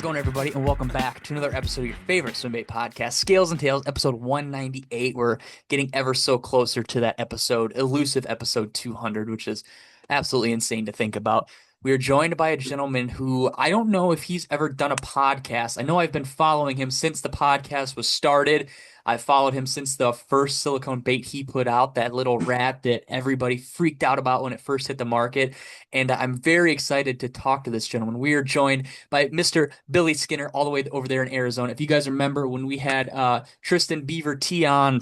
it going, everybody? And welcome back to another episode of your favorite swimbait podcast, Scales and Tails, episode 198. We're getting ever so closer to that episode, elusive episode 200, which is absolutely insane to think about. We are joined by a gentleman who I don't know if he's ever done a podcast. I know I've been following him since the podcast was started. I followed him since the first silicone bait he put out, that little rat that everybody freaked out about when it first hit the market. And I'm very excited to talk to this gentleman. We are joined by Mr. Billy Skinner, all the way over there in Arizona. If you guys remember when we had Tristan Beaver T on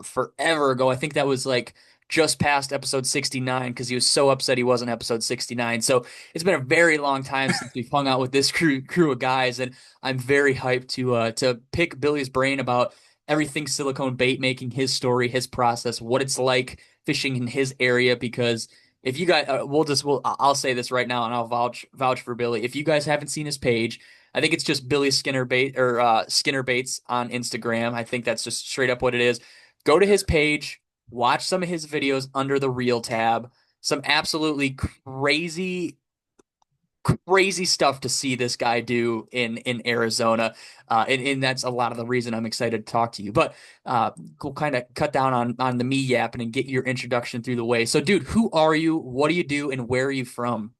forever ago, I think that was like just past episode 69 because he was so upset he wasn't episode 69. So it's been a very long time since we've hung out with this crew of guys, and I'm very hyped to pick Billy's brain about everything silicone bait making, his story, his process, what it's like fishing in his area. Because if you guys, I'll say this right now, and I'll vouch for Billy. If you guys haven't seen his page, I think it's just Billy Skinnerbait or Skinnerbaits on Instagram. I think that's just straight up what it is. Go to his page, watch some of his videos under the Reel tab. Some absolutely crazy stuff to see this guy do in Arizona. And that's a lot of the reason I'm excited to talk to you. But we'll kind of cut down on the me yapping and get your introduction through the way. So, dude, who are you? What do you do? And where are you from?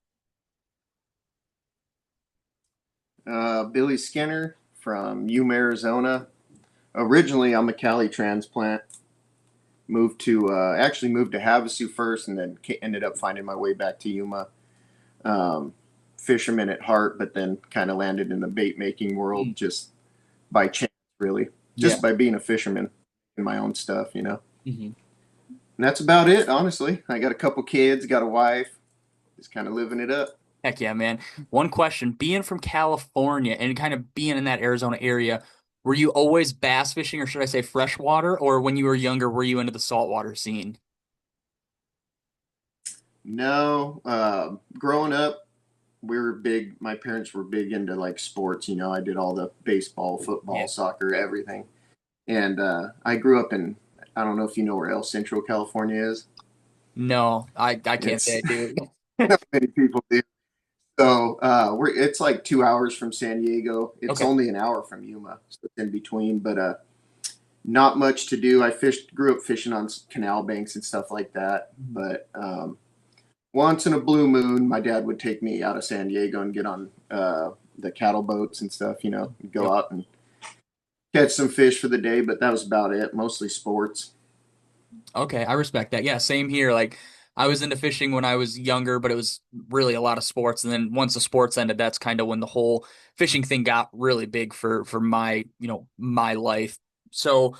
Billy Skinner from Yuma, Arizona. Originally, I'm a Cali transplant. Moved to Havasu first, and then ended up finding my way back to Yuma. Fisherman at heart, but then kind of landed in the bait making world just by chance, really. Just by being a fisherman in my own stuff, you know. Mm-hmm. And that's about it, honestly. I got a couple kids, got a wife, just kind of living it up. Heck yeah, man. One question, being from California and kind of being in that Arizona area, were you always bass fishing, or should I say freshwater, or when you were younger, were you into the saltwater scene? No, growing up, we were big. My parents were big into like sports. You know, I did all the baseball, football, soccer, everything. And I grew up in, I don't know if you know where El Centro, California is. No, I can't say I do. Not many people do. So it's like 2 hours from San Diego. It's Okay. only an hour from Yuma, so it's in between. But not much to do. Grew up fishing on canal banks and stuff like that. But once in a blue moon, my dad would take me out of San Diego and get on the cattle boats and stuff. You know, go out and catch some fish for the day. But that was about it. Mostly sports. Okay, I respect that. Yeah, same here. Like I was into fishing when I was younger, but it was really a lot of sports. And then once the sports ended, that's kind of when the whole fishing thing got really big for my, my life. So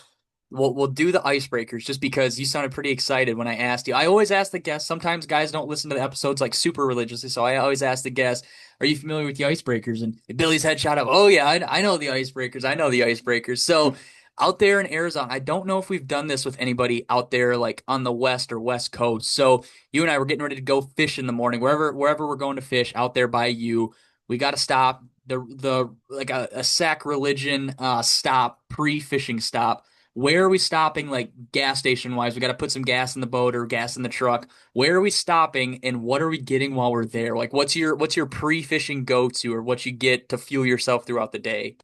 we'll do the icebreakers just because you sounded pretty excited when I asked you. I always ask the guests. Sometimes guys don't listen to the episodes like super religiously, so I always ask the guests, "Are you familiar with the icebreakers?" And Billy's head shot up. Oh yeah, I know the icebreakers. I know the icebreakers. So out there in Arizona, I don't know if we've done this with anybody out there like on the west or west coast. So you and I were getting ready to go fish in the morning, wherever we're going to fish out there by you. We got to stop the like a sacrilegion stop pre-fishing stop. Where are we stopping, like gas station wise? We got to put some gas in the boat or gas in the truck. Where are we stopping, and what are we getting while we're there? Like, what's your pre-fishing go-to, or what you get to fuel yourself throughout the day?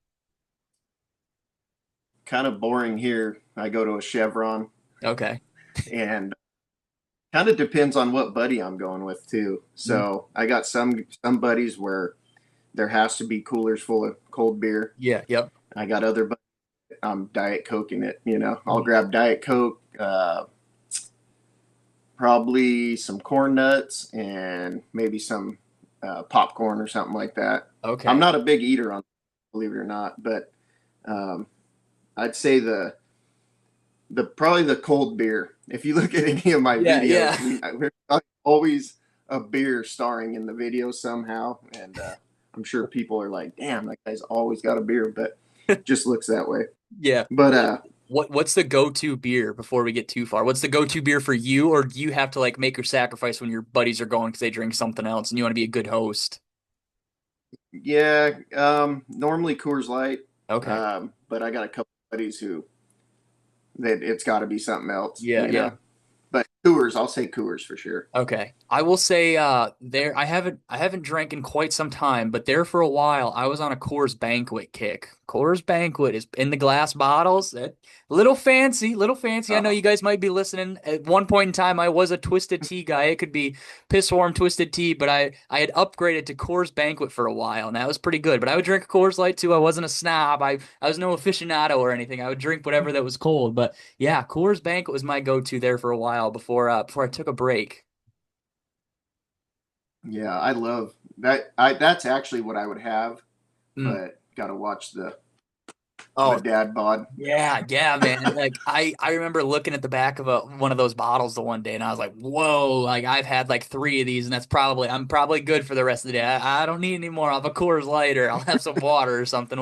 Kind of boring here. I go to a Chevron, Okay. and kind of depends on what buddy I'm going with too. So I got some buddies where there has to be coolers full of cold beer. Yeah. Yep. I got other buddies I'm Diet Coking it. You know, I'll grab Diet Coke, probably some corn nuts, and maybe some popcorn or something like that. I'm Okay. not a big eater on, believe it or not, but um, I'd say the probably the cold beer. If you look at any of my Yeah. videos, Yeah. there's always a beer starring in the video somehow, and I'm sure people are like, "Damn, that guy's always got a beer," but it just looks that way. Yeah. But What's the go-to beer before we get too far? What's the go-to beer for you, or do you have to like make your sacrifice when your buddies are going because they drink something else and you want to be a good host? yeah, normally Coors Light, Okay. but I got a couple buddies who that it's got to be something else, Yeah. you Yeah. know. But Coors. I'll say Coors for sure. Okay. I will say there I haven't drank in quite some time, but there for a while I was on a Coors Banquet kick. Coors Banquet is in the glass bottles. Little fancy, little fancy. I know Uh, you guys might be listening. At one point in time I was a twisted tea guy. It could be piss warm twisted tea, but I had upgraded to Coors Banquet for a while and that was pretty good. But I would drink a Coors Light too. I wasn't a snob. I was no aficionado or anything. I would drink whatever that was cold, but yeah, Coors Banquet was my go-to there for a while before I took a break. yeah, I love that. That's actually what I would have, Mm. but gotta watch the Oh, dad bod. yeah, yeah, man. Like I remember looking at the back of one of those bottles the one day and I was like, "Whoa, like I've had like 3 of these and I'm probably good for the rest of the day. I don't need any more. I'll have a Coors Light or I'll have some water or something.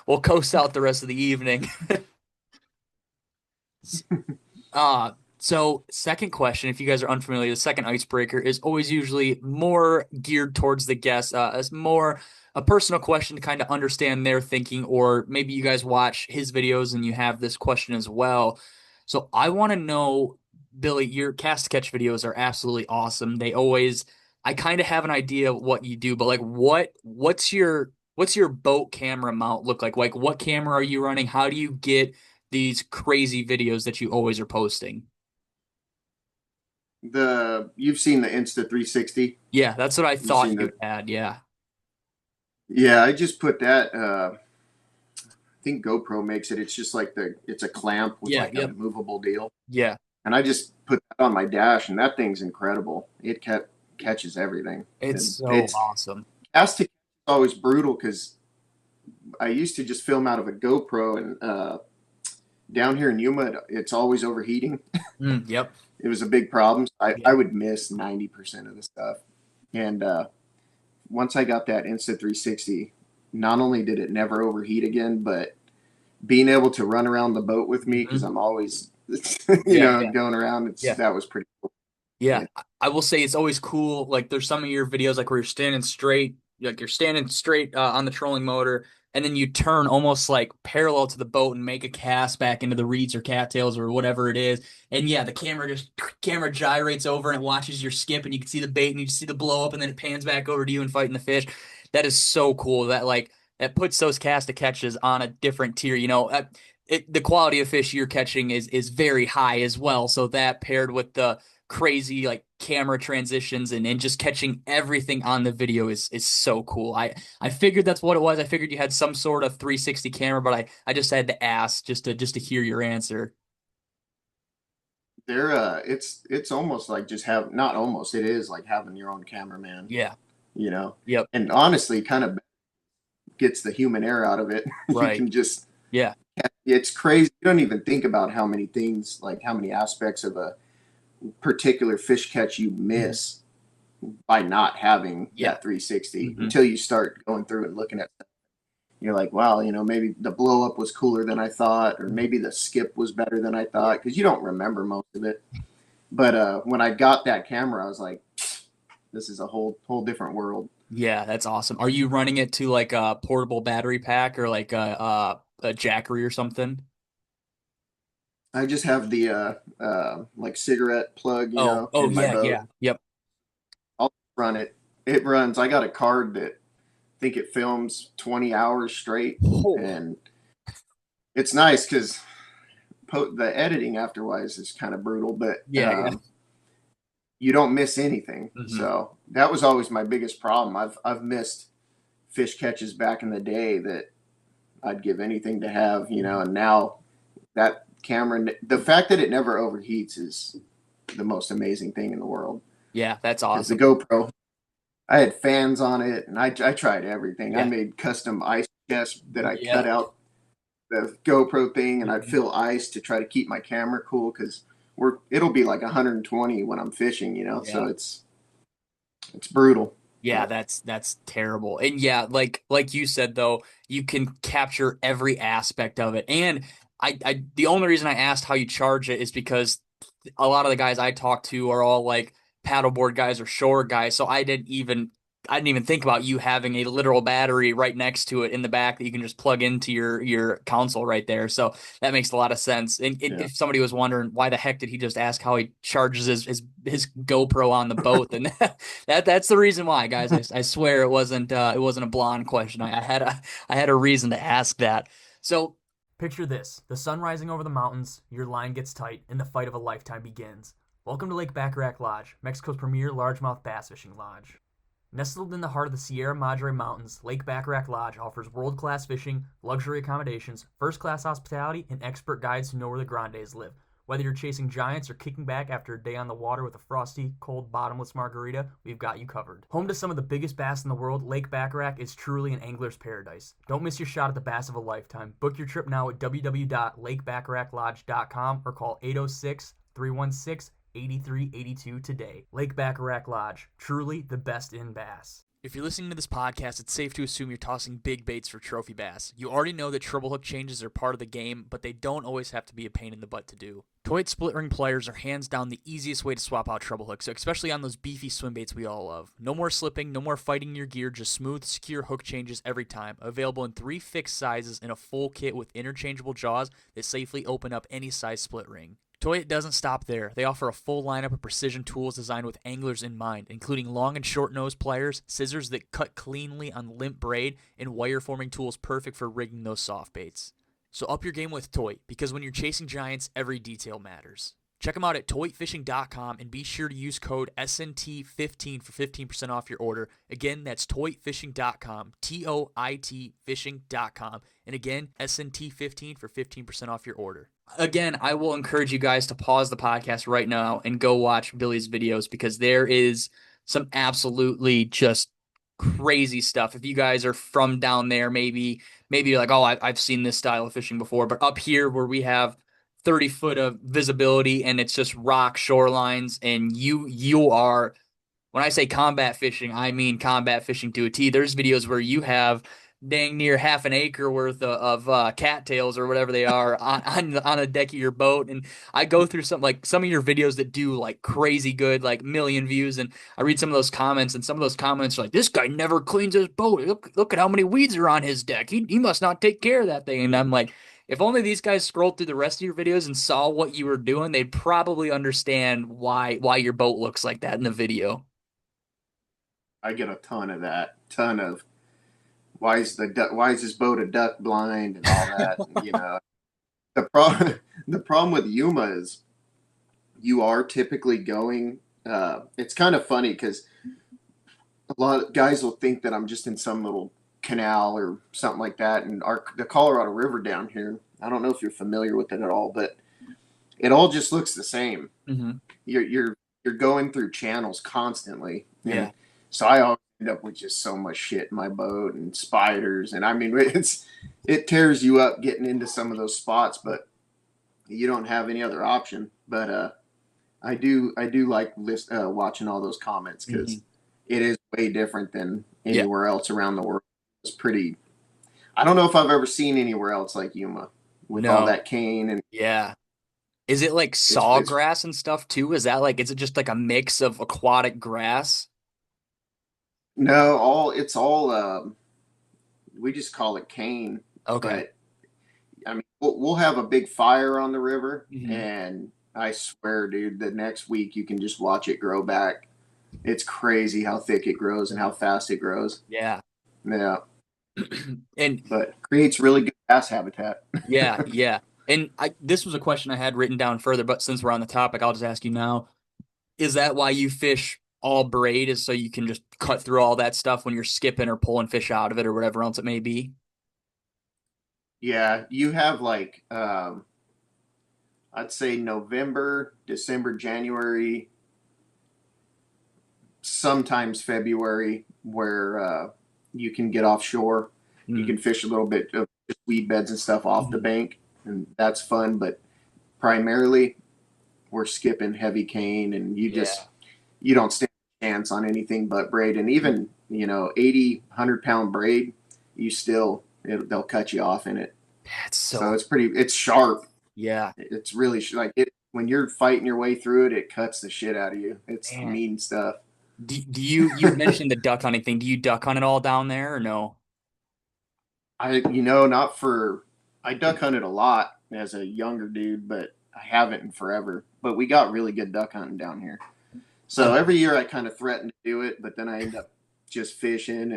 We'll coast out the rest of the evening." So second question, if you guys are unfamiliar, the second icebreaker is always usually more geared towards the guest, as more a personal question to kind of understand their thinking, or maybe you guys watch his videos and you have this question as well. So I want to know, Billy, your cast to catch videos are absolutely awesome. I kind of have an idea of what you do, but like what's your boat camera mount look like? Like what camera are you running? How do you get these crazy videos that you always are posting? You've seen the Insta 360. Yeah, that's what I You've thought seen you the had. Yeah. Yeah, I just put that. I think GoPro makes it. It's just like it's a clamp with Yeah. like a Yep. movable deal, Yeah. and I just put that on my dash, and that thing's incredible. It catches everything, It's and so it's awesome. has to is always brutal because I used to just film out of a GoPro, and down here in Yuma, it's always overheating. Yep. It was a big problem. I Yeah. would miss 90% of the stuff, and once I got that Insta 360, not only did it never overheat again, but being able to run around the boat with me because Mhm. I'm always, Yeah. Yeah. going around. Yeah. That was pretty cool. Yeah, Yeah. I will say it's always cool. Like there's some of your videos like where you're standing straight on the trolling motor, and then you turn almost like parallel to the boat and make a cast back into the reeds or cattails or whatever it is. And yeah, the camera gyrates over and it watches your skip, and you can see the bait and you see the blow up, and then it pans back over to you and fighting the fish. That is so cool. That puts those cast to catches on a different tier. The quality of fish you're catching is very high as well. So that paired with the crazy like camera transitions and just catching everything on the video is so cool. I figured that's what it was. I figured you had some sort of 360 camera, but I just had to ask just to hear your answer. It's almost like just have not almost it is like having your own cameraman, Yeah. you know, Yep. and honestly, kind of gets the human air out of it. You Right. can just Yeah. it's crazy. You don't even think about how many things, like how many aspects of a particular fish catch you Mhm. miss by not having Yeah. that 360 Hmm. until you start going through and looking at stuff. You're like, wow, maybe the blow up was cooler than I thought, or maybe the skip was better than I Yeah. thought because you don't remember most of it. But when I got that camera, I was like, this is a whole different world. Yeah, that's awesome. Are you running it to like a portable battery pack or like a Jackery or something? I just have the like cigarette plug, Oh, oh in my yeah, boat. yeah. Yep. I'll run it. It runs. I got a card that I think it films 20 hours straight, Oh, and it's nice because the editing afterwards is kind of brutal, but yeah, yeah. you don't miss anything. Hmm. So that was always my biggest problem. I've missed fish catches back in the day that I'd give anything to have, and now that camera, the fact that it never overheats is the most amazing thing in the world. Yeah, that's Because the awesome. GoPro, I had fans on it, and I tried everything. I Yeah. made custom ice chests that I cut Yeah. out the GoPro thing, and I'd Mhm. fill ice to try to keep my camera cool because it'll be like 120 when I'm fishing, Yeah. so it's brutal. Yeah, But that's terrible. And yeah, like you said though, you can capture every aspect of it. And I the only reason I asked how you charge it is because a lot of the guys I talk to are all like paddleboard guys or shore guys, so I didn't even I didn't even think about you having a literal battery right next to it in the back that you can just plug into your console right there. So that makes a lot of sense. And Yeah. if somebody was wondering why the heck did he just ask how he charges his GoPro on the boat, then that's the reason why, guys. I swear it wasn't a blonde question. I had a reason to ask that. So picture this: the sun rising over the mountains, your line gets tight, and the fight of a lifetime begins. Welcome to Lake Bacharach Lodge, Mexico's premier largemouth bass fishing lodge. Nestled in the heart of the Sierra Madre Mountains, Lake Bacharach Lodge offers world-class fishing, luxury accommodations, first-class hospitality, and expert guides who know where the grandes live. Whether you're chasing giants or kicking back after a day on the water with a frosty, cold, bottomless margarita, we've got you covered. Home to some of the biggest bass in the world, Lake Bacharach is truly an angler's paradise. Don't miss your shot at the bass of a lifetime. Book your trip now at www.lakebacharachlodge.com or call 806-316-8382 today. Lake Bacharach Lodge, truly the best in bass. If you're listening to this podcast, it's safe to assume you're tossing big baits for trophy bass. You already know that treble hook changes are part of the game, but they don't always have to be a pain in the butt to do. Toit split ring pliers are hands down the easiest way to swap out treble hooks, especially on those beefy swim baits we all love. No more slipping, no more fighting your gear, just smooth, secure hook changes every time. Available in 3 fixed sizes in a full kit with interchangeable jaws that safely open up any size split ring. Toyota doesn't stop there. They offer a full lineup of precision tools designed with anglers in mind, including long and short nose pliers, scissors that cut cleanly on limp braid, and wire forming tools perfect for rigging those soft baits. So up your game with Toy, because when you're chasing giants, every detail matters. Check them out at toyfishing.com and be sure to use code SNT15 for 15% off your order. Again, that's toyfishing.com, TOIT fishing.com. And again, SNT15 for 15% off your order. Again, I will encourage you guys to pause the podcast right now and go watch Billy's videos because there is some absolutely just crazy stuff. If you guys are from down there, maybe you're like, oh, I've seen this style of fishing before. But up here where we have 30 foot of visibility and it's just rock shorelines and you are, when I say combat fishing, I mean combat fishing to a T. There's videos where you have dang near half an acre worth of cattails or whatever they are on a deck of your boat. And I go through some of your videos that do like crazy good, like million views. And I read some of those comments and some of those comments are like, this guy never cleans his boat. Look at how many weeds are on his deck. He must not take care of that thing. And I'm like, if only these guys scrolled through the rest of your videos and saw what you were doing, they'd probably understand why your boat looks like that in the video. I get a ton of that. Ton of why is this boat a duck blind and all that. And, the problem with Yuma is you are typically going. It's kind of funny because a lot of guys will think that I'm just in some little canal or something like that. And the Colorado River down here, I don't know if you're familiar with it at all, but it all just looks the same. Mm-hmm. You're going through channels constantly. Yeah. So I always end up with just so much shit in my boat and spiders. And I mean, it tears you up getting into some of those spots, but you don't have any other option. But I do like watching all those comments because it is way different than anywhere else around the world. It's pretty. I don't know if I've ever seen anywhere else like Yuma with all that cane and Is it like sawgrass and stuff too? Is it just like a mix of aquatic grass? No, it's all we just call it cane. Okay. But I mean, we'll have a big fire on the river, and I swear, dude, the next week you can just watch it grow back. It's crazy how thick it grows and how fast it grows. Yeah. Yeah. But creates really good bass habitat. Yeah. And this was a question I had written down further, but since we're on the topic, I'll just ask you now. Is that why you fish all braid, is so you can just cut through all that stuff when you're skipping or pulling fish out of it or whatever else it may be? Yeah, you have I'd say November, December, January, sometimes February, where you can get offshore. You can fish a little bit of weed beds and stuff off the bank, and that's fun. But primarily, we're skipping heavy cane, and you don't stand a chance on anything but braid. And even 80, 100-pound braid, they'll cut you off in it. So it's sharp. Yeah, it's really like it when you're fighting your way through it. It cuts the shit out of you. It's mean stuff. Do you mentioned the duck hunting thing? Do you duck hunt at all down there or no? Not for, I duck hunted a lot as a younger dude, but I haven't in forever. But we got really good duck hunting down here. So I've every year I kind of threaten to do it, but then I end up just fishing.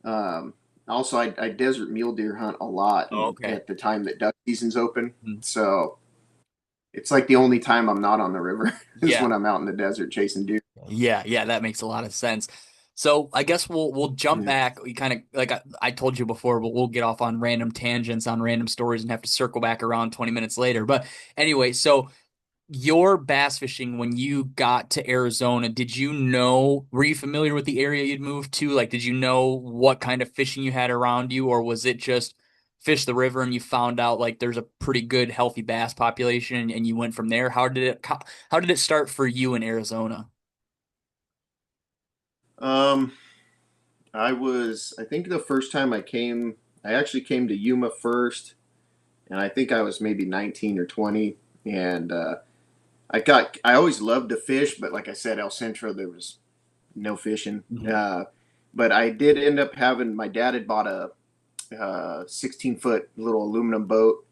And also, I desert mule deer hunt a lot Oh, and okay. at the time that duck season's open. Mhm. So it's like the only time I'm not on the river is Yeah. when I'm out in the desert chasing deer. Yeah, yeah, that makes a lot of sense. So I guess we'll jump Yeah. back. We kind of like I told you before, but we'll get off on random tangents on random stories and have to circle back around 20 minutes later. But anyway, so your bass fishing when you got to Arizona, were you familiar with the area you'd moved to? Like, did you know what kind of fishing you had around you, or was it just fish the river and you found out like there's a pretty good healthy bass population and you went from there? How did it start for you in Arizona? Um, I think the first time I actually came to Yuma first, and I think I was maybe 19 or 20. And I always loved to fish, but like I said, El Centro, there was no fishing. Mhm. But I did end up having, my dad had bought a 16-foot little aluminum boat,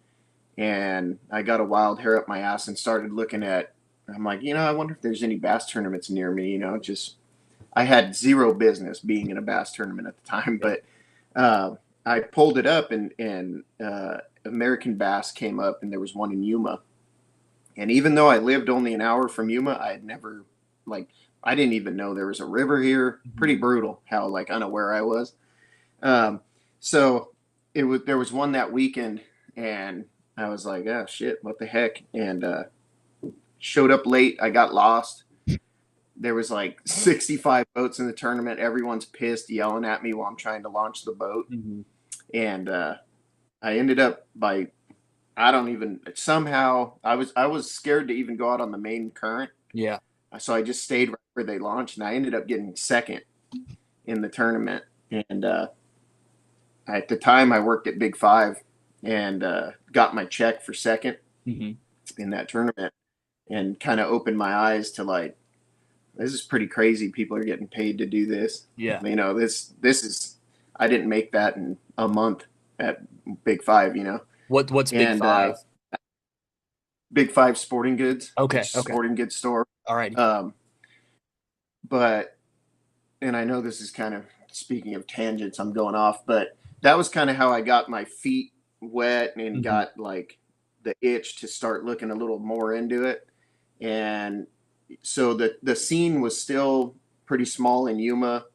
and I got a wild hair up my ass and started looking at, I'm like, I wonder if there's any bass tournaments near me, just I had zero business being in a bass tournament at the time, Yeah. but uh, I pulled it up and American Bass came up and there was one in Yuma. And even though I lived only an hour from Yuma, I had never like I didn't even know there was a river here. Mhm. Pretty brutal how like unaware I was. Um, so there was one that weekend and I was like, oh shit, what the heck? And showed up late. I got lost. There was like 65 boats in the tournament. Everyone's pissed, yelling at me while I'm trying to launch the boat. Mhm. And I ended up by I don't even somehow I was scared to even go out on the main current, Yeah. so I just stayed right where they launched, and I ended up getting second in the tournament. And at the time, I worked at Big Five and got my check for second Mhm. in that tournament, and kind of opened my eyes to like this is pretty crazy. People are getting paid to do this. Yeah. This is I didn't make that in a month at Big Five. What's Big And Five? Big Five Sporting Goods, Okay. it's a Okay. sporting goods store. All righty. Um, but and I know this is kind of speaking of tangents, I'm going off, but that was kind of how I got my feet wet and Mhm. got like the itch to start looking a little more into it. And so the scene was still pretty small in Yuma,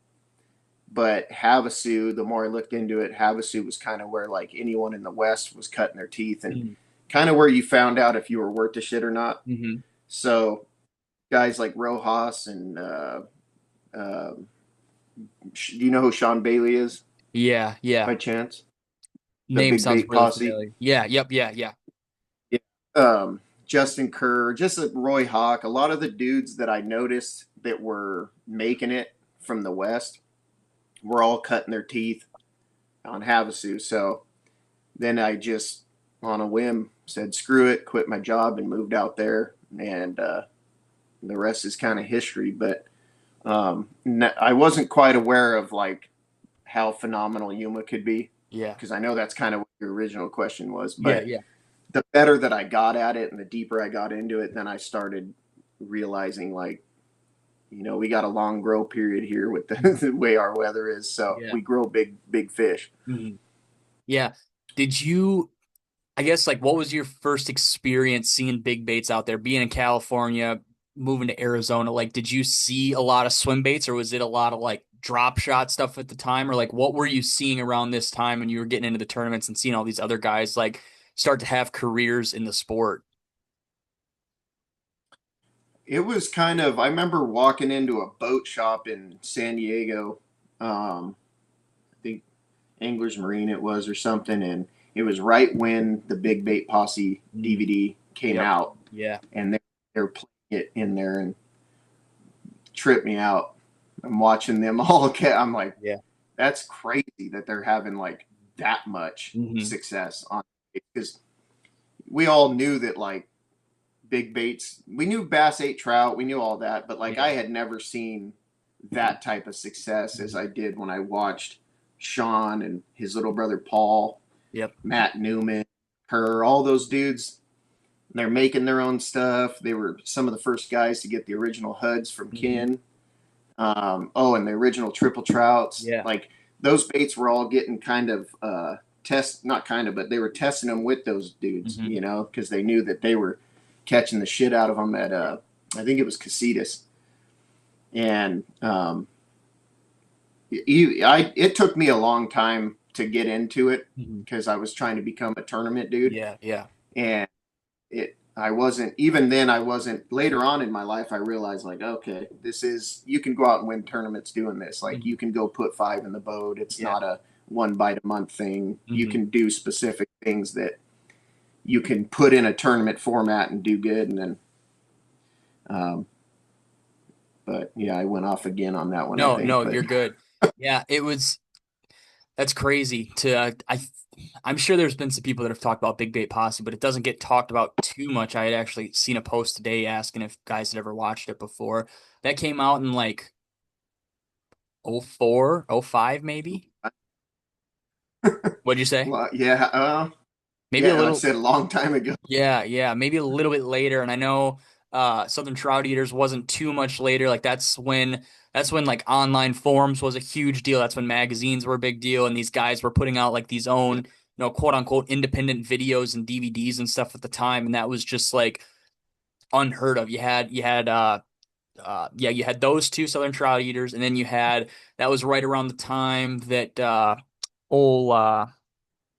but Havasu, the more I looked into it, Havasu was kind of where like anyone in the West was cutting their teeth and Mhm. kind of where you found out if you were worth the shit or not. Mhm. So guys like Rojas and uh, do you know who Sean Bailey is Yeah. Yeah. by chance? The Name Big sounds Bait really Posse. familiar. Yeah. Yep. Yeah. Yeah. Yeah. Justin Kerr, just like Roy Hawk, a lot of the dudes that I noticed that were making it from the West were all cutting their teeth on Havasu. So then I just, on a whim, said screw it, quit my job, and moved out there. And the rest is kind of history. But I wasn't quite aware of like how phenomenal Yuma could be Yeah. because I know that's kind of what your original question was. Yeah. But Yeah. the better that I got at it and the deeper I got into it, then I started realizing like, we got a long grow period here with the way our weather is. So Yeah. we grow big, big fish. Mhm. Yeah. Did you, I guess, like, what was your first experience seeing big baits out there, being in California, moving to Arizona? Like, did you see a lot of swim baits or was it a lot of like drop shot stuff at the time? Or like, what were you seeing around this time when you were getting into the tournaments and seeing all these other guys like start to have careers in the sport? It was kind of, I remember walking into a boat shop in San Diego. I think Anglers Marine it was or something. And it was right when the Big Bait Posse Mm, DVD came yep. out. Yeah. And they were playing it in there and tripped me out. I'm watching them all. I'm like, Yeah. that's crazy that they're having like that much Hmm. success on it because we all knew that like big baits, we knew bass ate trout, we knew all that, but like I Yeah. had never seen that type of success as I did when I watched Sean and his little brother Paul, Yep. Matt Newman, her, all those dudes. They're making their own stuff. They were some of the first guys to get the original HUDs from Ken. And the original triple trouts. Yeah. Like those baits were all getting kind of not kind of, but they were testing them with those dudes, because they knew that they were catching the shit out of them at I think it was Casitas. And it took me a long time to get into it because I was trying to become a tournament dude. Yeah. Yeah. And I wasn't, even then I wasn't. Later on in my life I realized, like, okay, you can go out and win tournaments doing this. Like you can go put 5 in the boat. It's not a 1 bite a month thing. You can do specific things that you can put in a tournament format and do good. And then but yeah, I went off again on that one, I No, think. no, But you're good. Yeah, that's crazy I'm sure there's been some people that have talked about Big Bait Posse, but it doesn't get talked about too much. I had actually seen a post today asking if guys had ever watched it before. That came out in like '04, '05 maybe. What'd you say? well, yeah, Maybe a like I little. said, a long time ago. Yeah, yeah, maybe a little bit later. And I know Southern Trout Eaters wasn't too much later. Like that's when like online forums was a huge deal. That's when magazines were a big deal, and these guys were putting out like these own, quote unquote independent videos and DVDs and stuff at the time, and that was just like unheard of. You had those two Southern Trout Eaters, and then that was right around the time that old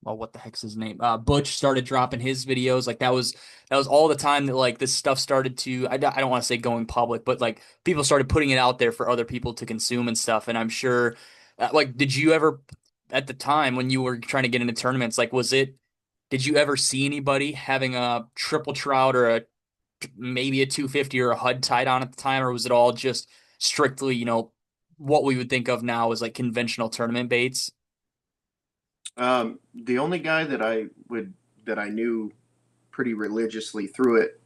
well, what the heck's his name? Butch started dropping his videos. Like that was all the time that like this stuff started to. I don't want to say going public, but like people started putting it out there for other people to consume and stuff. And I'm sure, like, did you ever at the time when you were trying to get into tournaments, like, Did you ever see anybody having a triple trout or maybe a 250 or a HUD tied on at the time, or was it all just strictly, what we would think of now as like conventional tournament baits? The only guy that I knew pretty religiously through it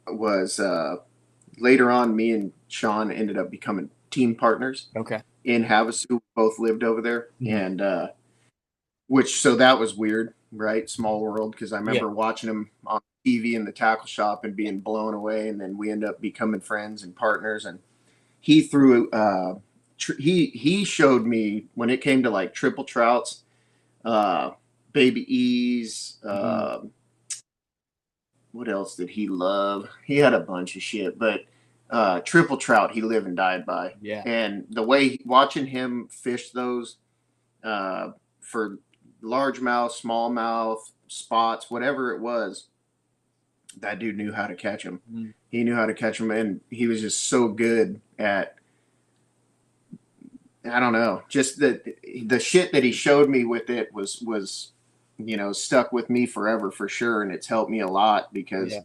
was later on. Me and Sean ended up becoming team partners Okay. in Havasu. Both lived over there, Mhm. and so that was weird, right? Small world, because I Yeah. remember watching him on TV in the tackle shop and being blown away, and then we end up becoming friends and partners. And he threw he showed me when it came to like triple trouts, uh, baby E's. Mhm. What else did he love? He had a bunch of shit, but triple trout he lived and died by. Yeah. And the way watching him fish those for largemouth, smallmouth, spots, whatever it was, that dude knew how to catch them. Mhm. He knew how to catch them, and he was just so good at, I don't know, just the shit that he showed me with it was stuck with me forever for sure, and it's helped me a lot because Yeah.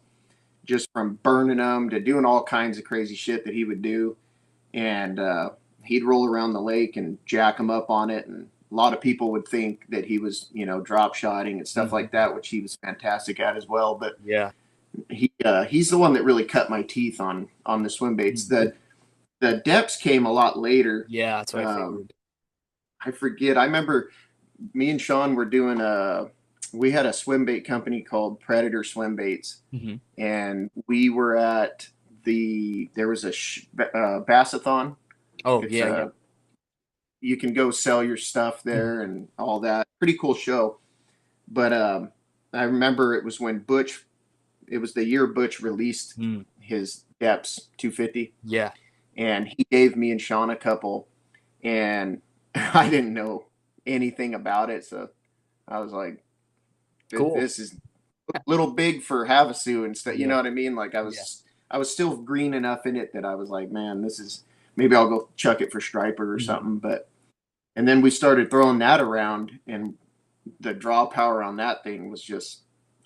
just from burning them to doing all kinds of crazy shit that he would do, and he'd roll around the lake and jack them up on it, and a lot of people would think that he was drop shotting and stuff Mhm. like that, which he was fantastic at as well. But Yeah. he's the one that really cut my teeth on the swim baits. Mhm. The depths came a lot later. Yeah, that's what I um, figured. I forget. I remember me and Sean were doing we had a swim bait company called Predator Swim Baits, Hmm. and we were at there was a Bassathon. Oh, It's yeah, yeah. a You can go sell your stuff Mhm. there and all that. Pretty cool show. But I remember it was when Butch. It was the year Butch released Mm. his Depths 250, Yeah. and he gave me and Sean a couple, and I didn't know anything about it, so I was like, Cool. "This is a little big for Havasu and stuff." You Yeah. know what I mean? Like Yeah. I was still green enough in it that I was like, "Man, this is maybe I'll go chuck it for striper or Hmm. something." But and then we started throwing that around, and the draw power on that thing was just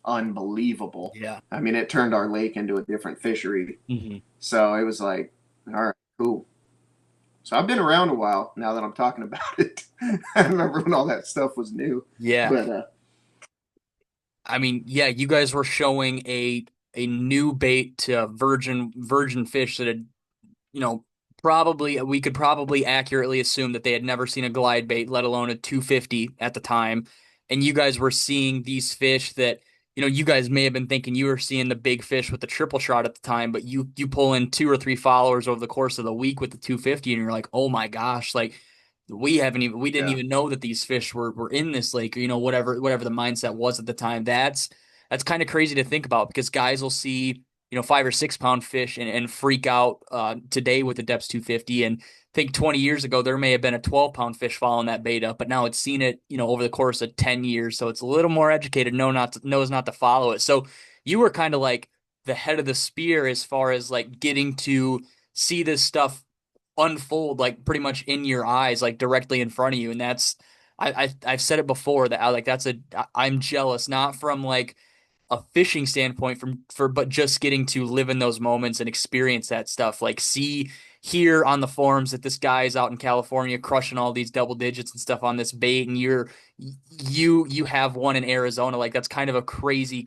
unbelievable. Yeah. I mean, it turned our lake into a different fishery. Hmm. So it was like, all right, cool. So I've been around a while now that I'm talking about it. I remember when all that stuff was new, Yeah. but I mean, yeah, you guys were showing a new bait to virgin fish that had, you know, probably we could probably accurately assume that they had never seen a glide bait, let alone a 250 at the time. And you guys were seeing these fish that, you guys may have been thinking you were seeing the big fish with the triple shot at the time, but you pull in two or three followers over the course of the week with the 250, and you're like, oh my gosh, like we didn't Yeah. even know that these fish were in this lake, or whatever the mindset was at the time. That's kind of crazy to think about, because guys will see 5 or 6 pound fish and freak out today with the Depths 250, and think 20 years ago there may have been a 12-pound fish following that bait up, but now it's seen it over the course of 10 years, so it's a little more educated, knows not to follow it. So you were kind of like the head of the spear as far as like getting to see this stuff unfold, like pretty much in your eyes, like directly in front of you. And that's I've said it before that I'm jealous, not from like a fishing standpoint but just getting to live in those moments and experience that stuff. Like see here on the forums that this guy is out in California crushing all these double digits and stuff on this bait, and you have one in Arizona. Like that's kind of a crazy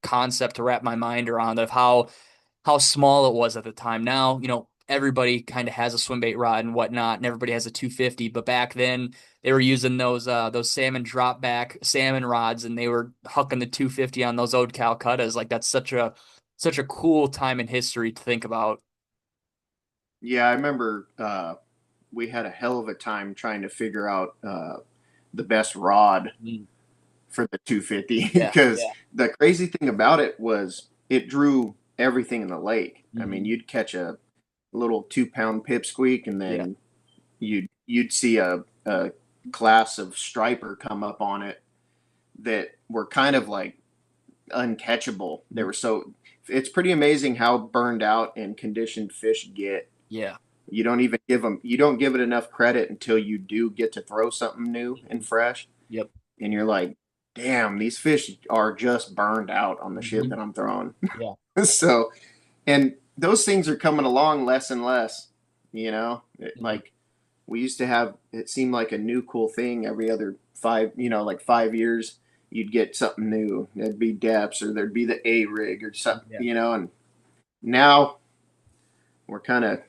concept to wrap my mind around, of how small it was at the time. Now, everybody kind of has a swim bait rod and whatnot, and everybody has a 250. But back then, they were using those salmon drop back salmon rods, and they were hucking the 250 on those old Calcuttas. Like that's such a cool time in history to think about. Yeah, I remember we had a hell of a time trying to figure out the best rod Mm. for the 250 Yeah, because yeah. the crazy thing about it was it drew everything in the lake. I mean, Hmm. you'd catch a little 2 pound pipsqueak, and Yeah. then you'd see a class of striper come up on it that were kind of like uncatchable. They were so. It's pretty amazing how burned out and conditioned fish get. Yeah. You don't even give them. You don't give it enough credit until you do get to throw something new and Mhm. fresh, Yep. and you're like, "Damn, these fish are just burned out on the shit Hmm. that I'm throwing." Yeah. So, and those things are coming along less and less. Mhm. Like we used to have. It seemed like a new cool thing every other five. Like 5 years, you'd get something new. There'd be depths, or there'd be the A rig, or something. Yeah. And now we're kind of.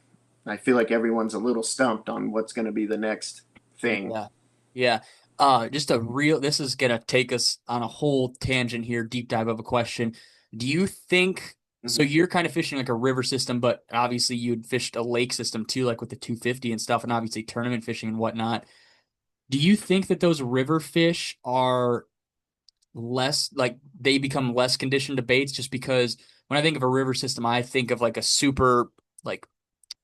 I feel like everyone's a little stumped on what's going to be the next thing. Yeah. Yeah. This is gonna take us on a whole tangent here, deep dive of a question. Do you think so? Mhm. You're kind of fishing like a river system, but obviously you'd fished a lake system too, like with the 250 and stuff, and obviously tournament fishing and whatnot. Do you think that those river fish are less like they become less conditioned to baits, just because when I think of a river system, I think of like a super like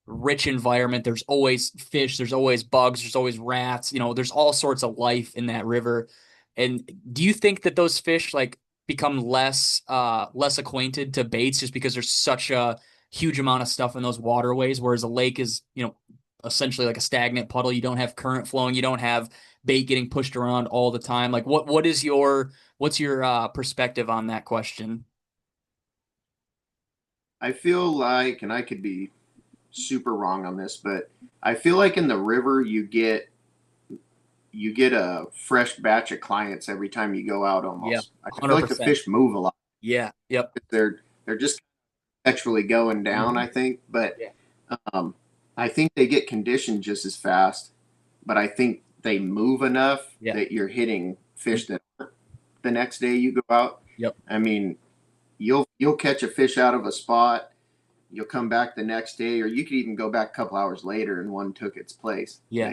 rich environment. There's always fish, there's always bugs, there's always rats, there's all sorts of life in that river. And do you think that those fish like become less acquainted to baits just because there's such a huge amount of stuff in those waterways, whereas a lake is, essentially like a stagnant puddle. You don't have current flowing, you don't have bait getting pushed around all the time. Like what's your perspective on that question? I feel like, and I could be super wrong on this, but I feel like in the river you get a fresh batch of clients every time you go out Yeah, almost. I feel like the 100%. fish move a lot. Yeah, yep. They're just actually going down, Mhm. I think, but Yeah. um, I think they get conditioned just as fast, but I think they move enough Yeah. that you're hitting Mhm. fish that aren't the next day you go out. Yep. I mean, you'll catch a fish out of a spot. You'll come back the next day, or you could even go back a couple hours later and one took its place. Yeah.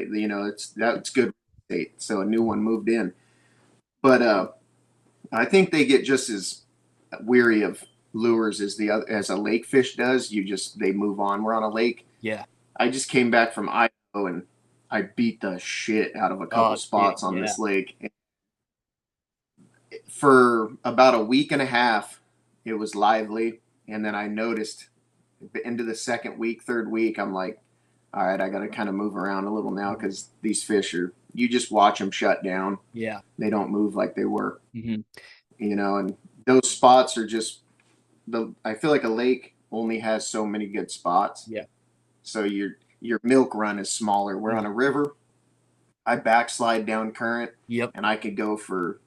That's good state, so a new one moved in. But I think they get just as weary of lures as as a lake fish does. They move on. We're on a lake. Yeah. I just came back from Idaho and I beat the shit out of a couple Oh, spots on yeah. this lake. For about a week and a half, it was lively, and then I noticed into the second week, third week, I'm like, all right, I got to kind of move around a little now because these fish are, you just watch them shut down. Yeah. They don't move like they were, Hmm. and those spots are just, I feel like a lake only has so many good spots. Yeah. So your milk run is smaller. We're on Mhm. a river. I backslide down current Yep. and I could go for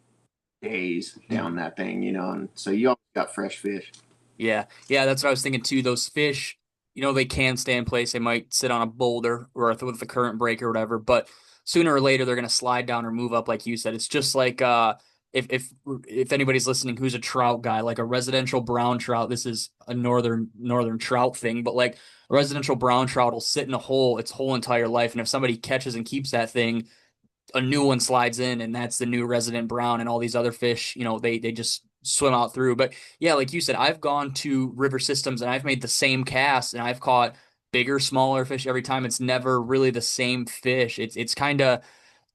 days down Mhm. that thing, and so you always got fresh fish. Yeah. Yeah. That's what I was thinking too. Those fish. they can stay in place. They might sit on a boulder or with the current break or whatever, but sooner or later they're going to slide down or move up, like you said. It's just like if if if anybody's listening who's a trout guy, like a residential brown trout, this is a northern trout thing, but like a residential brown trout will sit in a hole its whole entire life, and if somebody catches and keeps that thing, a new one slides in, and that's the new resident brown, and all these other fish, they just swim out through. But yeah, like you said, I've gone to river systems and I've made the same cast and I've caught bigger, smaller fish every time. It's never really the same fish. It's kind of,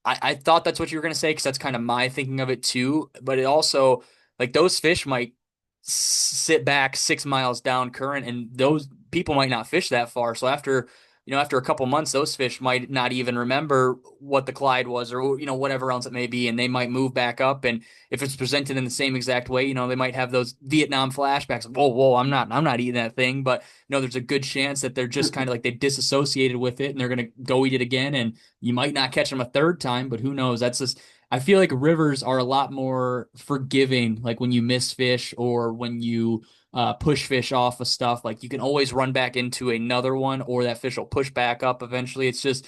I thought that's what you were going to say because that's kind of my thinking of it too. But it also, like, those fish might sit back 6 miles down current, and those people might not fish that far. So after a couple months, those fish might not even remember what the Clyde was, or whatever else it may be, and they might move back up. And if it's presented in the same exact way, they might have those Vietnam flashbacks. Whoa, whoa, I'm not eating that thing. But there's a good chance that they're just kind of like they disassociated with it, and they're gonna go eat it again. And you might not catch them a third time, but who knows? That's just I feel like rivers are a lot more forgiving, like when you miss fish or when you push fish off of stuff. Like you can always run back into another one, or that fish will push back up eventually. It's just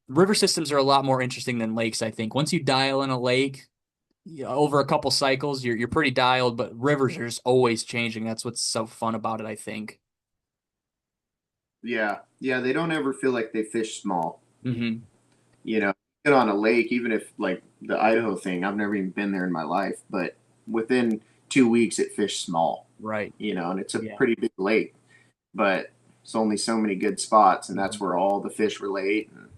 river systems are a lot more interesting than lakes, I think. Once you dial in a lake, over a couple cycles, you're pretty dialed. But rivers are just always changing. That's what's so fun about it, I think. Yeah, yeah, they don't ever feel like they fish small. Hmm. You know, get on a lake, even if like the Idaho thing, I've never even been there in my life, but within 2 weeks it fished small. Right. And it's a Yeah. pretty big lake, but it's only so many good spots, and that's Mhm. where all the fish relate. And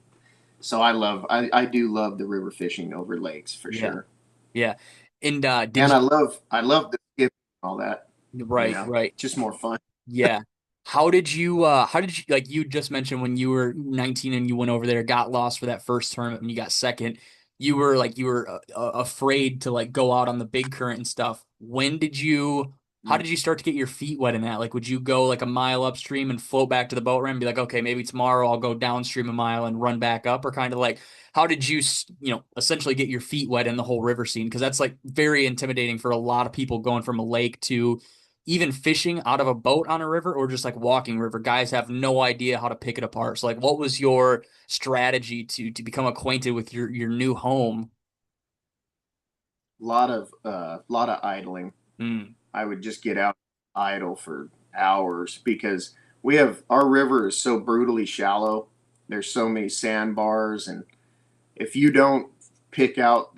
so I do love the river fishing over lakes for Yeah. sure. Yeah. And did And you? I love the skip and all that. Right. Right. Just more fun. Yeah. How did you, like you just mentioned, when you were 19 and you went over there, got lost for that first tournament and you got second, you were afraid to like go out on the big current and stuff. How did you start to get your feet wet in that? Like, would you go like a mile upstream and float back to the boat ramp and be like, okay, maybe tomorrow I'll go downstream a mile and run back up? Or kind of like, how did you, essentially get your feet wet in the whole river scene? Because that's like very intimidating for a lot of people going from a lake to even fishing out of a boat on a river, or just like walking river. Guys have no idea how to pick it apart. So like, what was your strategy to become acquainted with your new home? Lot of idling. Mm, I would just get out idle for hours because we have our river is so brutally shallow. There's so many sandbars, and if you don't pick out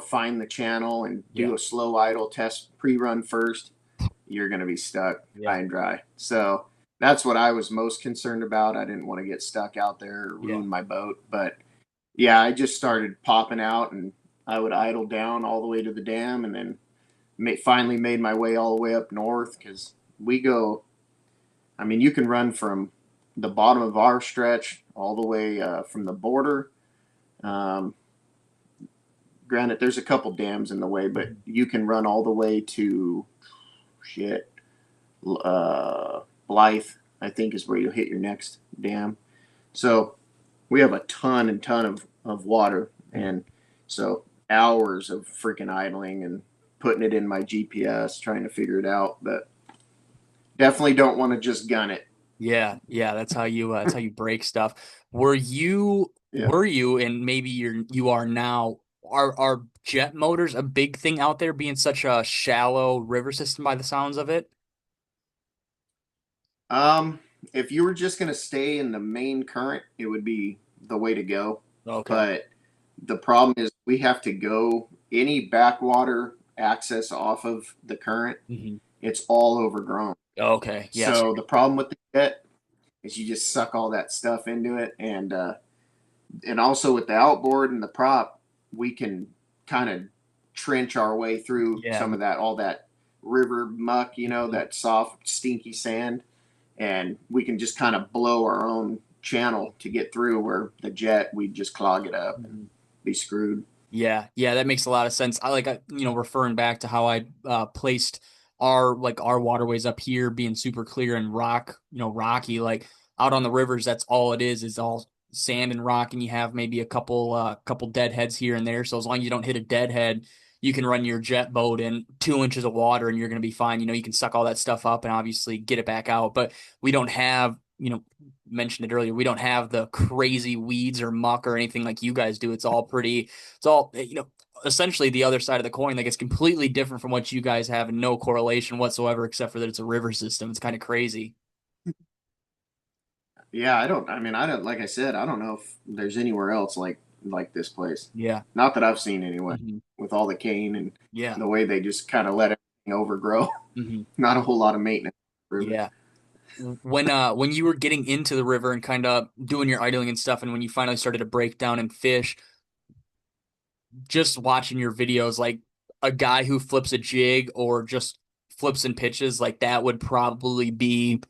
find the channel and yeah, do a slow idle test pre-run first, you're going to be stuck high yeah, and dry. So that's what I was most concerned about. I didn't want to get stuck out there or yeah. ruin my boat. But yeah, I just started popping out, and I would idle down all the way to the dam, and then finally made my way all the way up north because we go. I mean, you can run from the bottom of our stretch all the way from the border. Um, Granted, there's a couple dams in the way, but Mhm. you can run all the way to shit. Blythe, I think, is where you'll hit your next dam. So we have a ton and ton of water, and so hours of freaking idling and putting it in my GPS, trying to figure it out. But definitely don't want to just gun it. Yeah, yeah, that's how you break stuff. Were you Yeah. and maybe you are now, are jet motors a big thing out there, being such a shallow river system by the sounds of it? Um, if you were just gonna stay in the main current, it would be the way to go. Okay. But the problem is we have to go any backwater access off of the current. Hmm. It's all overgrown. Okay. Yes. So the problem with the jet is you just suck all that stuff into it, and also with the outboard and the prop, we can kind of trench our way through Yeah. some of that, all that river muck, Mhm. that soft, stinky sand, and we can just kind of blow our own channel to get through. Where the jet, we just clog it up and Mhm. be screwed. Yeah, yeah, that makes a lot of sense. I like, referring back to how I placed our waterways up here being super clear and rocky. Like out on the rivers, that's all it is all sand and rock, and you have maybe a couple dead heads here and there. So as long as you don't hit a deadhead, you can run your jet boat in 2 inches of water and you're going to be fine. You can suck all that stuff up and obviously get it back out. But we don't have, mentioned it earlier, we don't have the crazy weeds or muck or anything like you guys do. It's all, essentially the other side of the coin. Like it's completely different from what you guys have and no correlation whatsoever, except for that it's a river system. It's kind of crazy. Yeah, I don't, like I said, I don't know if there's anywhere else like this place. Yeah. Not that I've seen anyway, Hmm. with all the cane and Yeah. the way they just kind of let everything overgrow. Hmm. Not a whole lot of maintenance. River. Yeah. When you were getting into the river and kind of doing your idling and stuff, and when you finally started to break down and fish, just watching your videos, like a guy who flips a jig or just flips and pitches, like that would probably be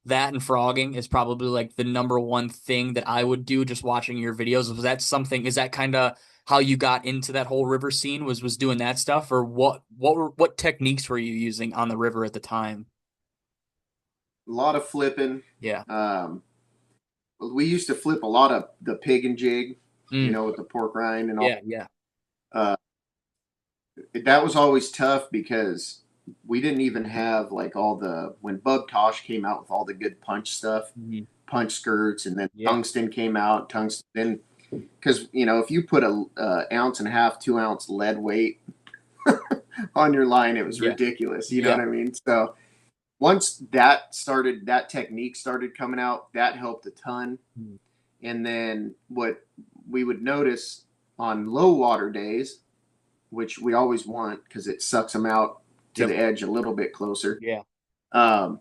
that, and frogging is probably like the number one thing that I would do just watching your videos. Was that something, is that kind of how you got into that whole river scene, was doing that stuff, or what techniques were you using on the river at the time? A lot of flipping. Yeah. Um, we used to flip a lot of the pig and jig, Mm. with the pork rind and all. Yeah, yeah. Uh, that was always tough because we didn't even have like all the when Bub Tosh came out with all the good punch stuff, Mhm. punch skirts, and then Yeah. tungsten came out. Tungsten, because if you put a ounce and a half, 2 ounce lead weight on your line, it was Yeah. ridiculous. You know Yeah. what I mean? So once that technique started coming out, that helped a ton. Mhm. And then what we would notice on low water days, which we always want because it sucks them out to Yep. the edge a little bit closer. Yeah. Um,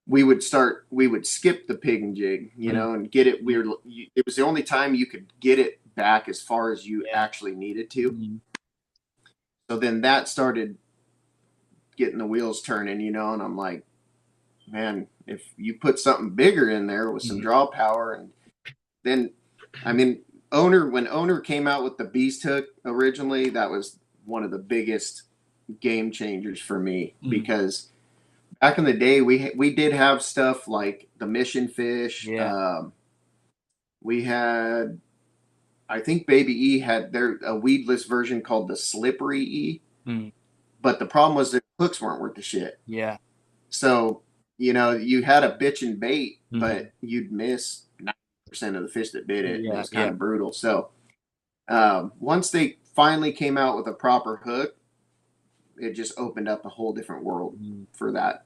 we would skip the pig and jig, Mhm. and get it. It was the only time you could get it back as far as you Yeah. actually needed to. Mhm. So then that started getting the wheels turning, and I'm like, man, if you put something bigger in there with some Mhm. draw power, and then, I mean, when Owner came out with the beast hook originally, that was one of the biggest game changers for me Mhm. because back in the day we did have stuff like the mission fish. Yeah. We had, I think Baby E had a weedless version called the Slippery E, Mhm. but the problem was the hooks weren't worth the shit. Yeah. So you had a bitchin' bait, Mhm. but you'd miss 90% of the fish that bit it, and it Yeah. was kind Yeah. of brutal. So once they finally came out with a proper hook, it just opened up a whole different world Mhm. for that.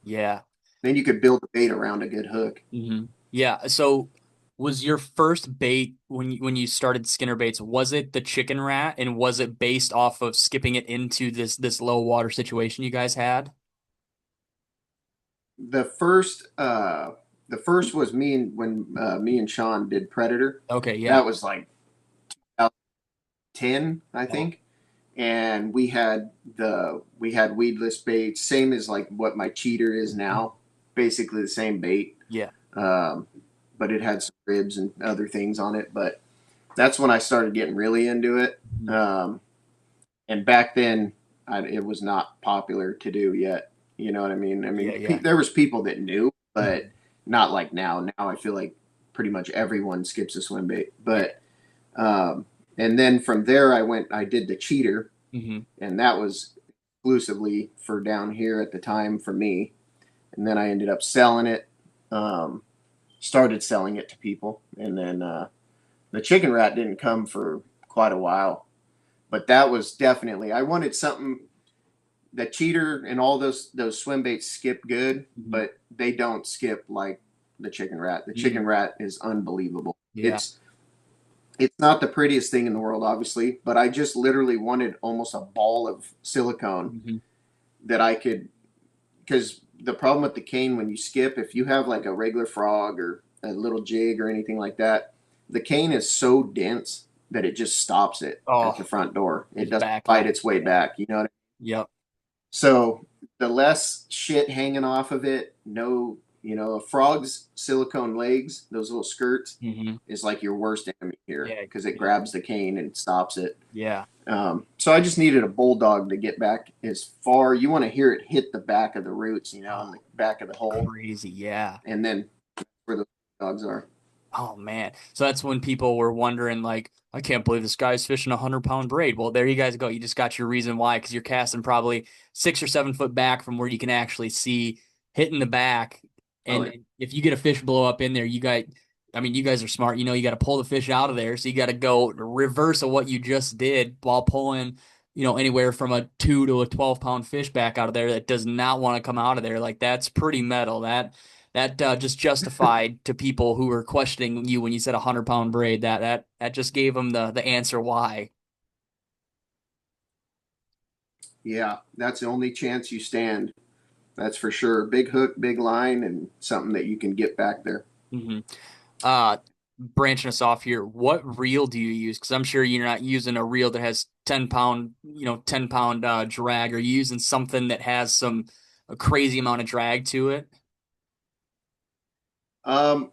Yeah. Then you could build a bait around a good hook. Mhm. Yeah. So was your first bait when you started Skinnerbaits, was it the chicken rat, and was it based off of skipping it into this low water situation you guys had? The first, the first was me and when me and Sean did Predator. Okay, yeah. That was like 2010, I Oh, think. And we had weedless baits, same as like what my cheater is now, basically the same bait. yeah. Um, but it had some ribs and other things on it. But that's when I started getting really into it. Mhm. Um, and back then, it was not popular to do yet. You know what I mean? I Yeah, mean, yeah. there was people that knew, but Mhm. not like now. Now I feel like pretty much everyone skips a swim bait. Yeah. But and then from there, I did the cheater, Hmm. and that was exclusively for down here at the time for me. And then I ended up selling it. Um, Started selling it to people, and then the chicken rat didn't come for quite a while. But that was definitely, I wanted something. The cheater and all those swim baits skip good, Hmm. but they don't skip like the chicken rat. The chicken Hmm. rat is unbelievable. Yeah. It's not the prettiest thing in the world, obviously, but I just literally wanted almost a ball of silicone Hmm. that I could, because the problem with the cane when you skip, if you have like a regular frog or a little jig or anything like that, the cane is so dense that it just stops it at Oh, the front door. It just doesn't fight backlash. its way Yeah. back. You know what I mean? Yep. So the less shit hanging off of it, no, a frog's silicone legs, those little skirts, Hmm. is like your worst enemy here Yeah. because it Yeah. grabs the cane and stops it. Yeah. So I just needed a bulldog to get back as far. You want to hear it hit the back of the roots, in Oh, the back of the hole, crazy. Yeah. and then where the dogs are. Oh man. So that's when people were wondering, like, I can't believe this guy's fishing 100-pound braid. Well, there you guys go. You just got your reason why, because you're casting probably 6 or 7 foot back from where you can actually see hitting the back. Oh, And if you get a fish blow up in there, I mean, you guys are smart. You know, you got to pull the fish out of there. So you got to go reverse of what you just did while pulling, anywhere from a 2 to 12 pound fish back out of there that does not want to come out of there. Like, that's pretty metal. That just justified to people who were questioning you when you said 100-pound braid. That just gave them the answer why. yeah, that's the only chance you stand. That's for sure. Big hook, big line, and something that you can get back there. Hmm. Uh, Branching us off here, what reel do you use? Because I'm sure you're not using a reel that has 10 pound, 10 pound drag. Are you using something that has a crazy amount of drag to it? Um,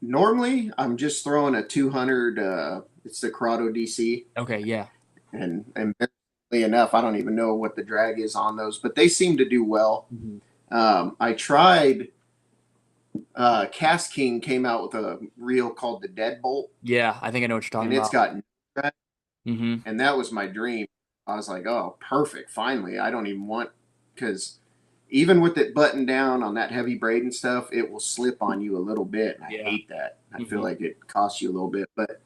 Normally, I'm just throwing a 200. It's the Corrado DC, Okay, yeah. and embarrassingly enough, I don't even know what the drag is on those, but they seem to do well. Hmm. I tried. Cast King came out with a reel called the Deadbolt, Yeah, I think I know what you're talking and it's about. got no drag, Hmm. and that was my dream. I was like, oh, perfect. Finally, I don't even want because even with it buttoned down on that heavy braid and stuff, it will slip on you a little bit. And I Yeah. hate that. I feel Hmm. like it costs you a little bit. But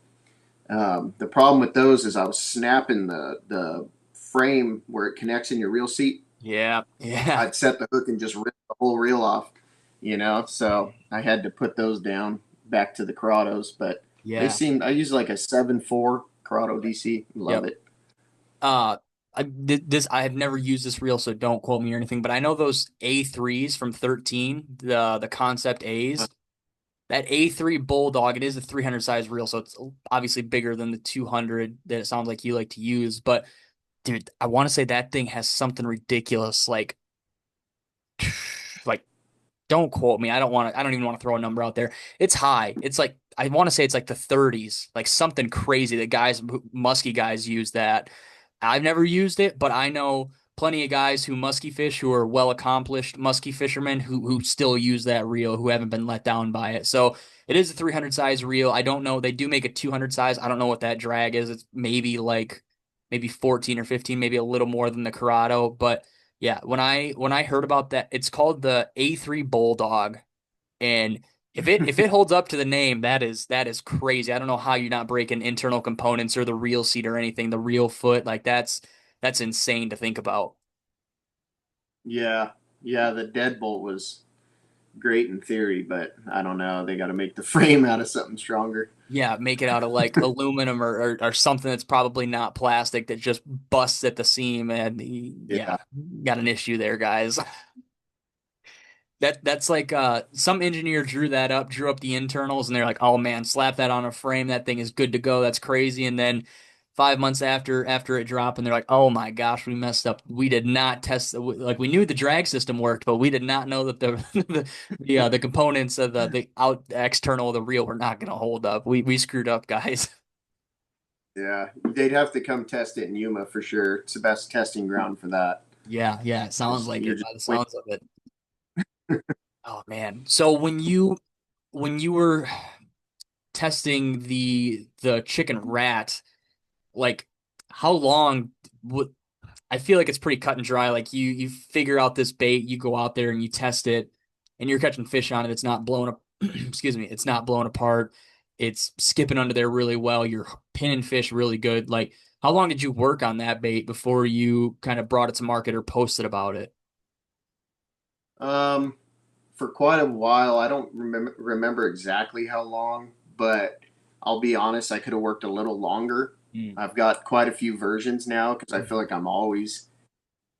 the problem with those is I was snapping the frame where it connects in your reel seat. Yeah. Yeah. I'd set the hook and just rip the whole reel off, you know. So I had to put those down back to the Corrados. But they Yeah. seem I use like a 7.4 Corrado DC. Love Yep. it. Uh, I have never used this reel, so don't quote me or anything. But I know those A3s from 13, the Concept A's. That A3 Bulldog, it is a 300 size reel, so it's obviously bigger than the 200 that it sounds like you like to use. But dude, I want to say that thing has something ridiculous, like don't quote me. I don't even want to throw a number out there. It's high. It's like I want to say it's like the 30s, like something crazy that musky guys use that. I've never used it, but I know plenty of guys who musky fish who are well accomplished musky fishermen who still use that reel who haven't been let down by it. So it is a 300 size reel. I don't know. They do make a 200 size. I don't know what that drag is. It's maybe 14 or 15, maybe a little more than the Corrado, but yeah, when I heard about that, it's called the A3 Bulldog, and if it holds up to the name, that is crazy. I don't know how you're not breaking internal components or the reel seat or anything, the reel foot, like that's insane to think about. Yeah, yeah. The Deadbolt was great in theory, but I don't know. They got to make the frame out of something stronger. Yeah, make it out of like aluminum or something that's probably not plastic that just busts at the seam, and yeah, Yeah, got an issue there, guys. That's like some engineer drew up the internals, and they're like, "Oh man, slap that on a frame. That thing is good to go. That's crazy." And then 5 months after it dropped, and they're like, "Oh my gosh, we messed up. We did not test like we knew the drag system worked, but we did not know that the the components of the out external of the reel were not going to hold up. We screwed up, guys." yeah. They'd have to come test it in Yuma for sure. It's the best testing ground for that Yeah, yeah, it sounds because like you're it just by the wait. sounds of it. Oh man. So when you were testing the chicken rat, like how long would I feel like it's pretty cut and dry. Like you figure out this bait, you go out there and you test it, and you're catching fish on it. It's not blowing up. Excuse me. It's not blowing apart. It's skipping under there really well. You're pinning fish really good. Like how long did you work on that bait before you kind of brought it to market or posted about it? Um, for quite a while. I don't remember exactly how long, but I'll be honest. I could have worked a little longer. Mm. I've got quite a few versions now because I feel like I'm always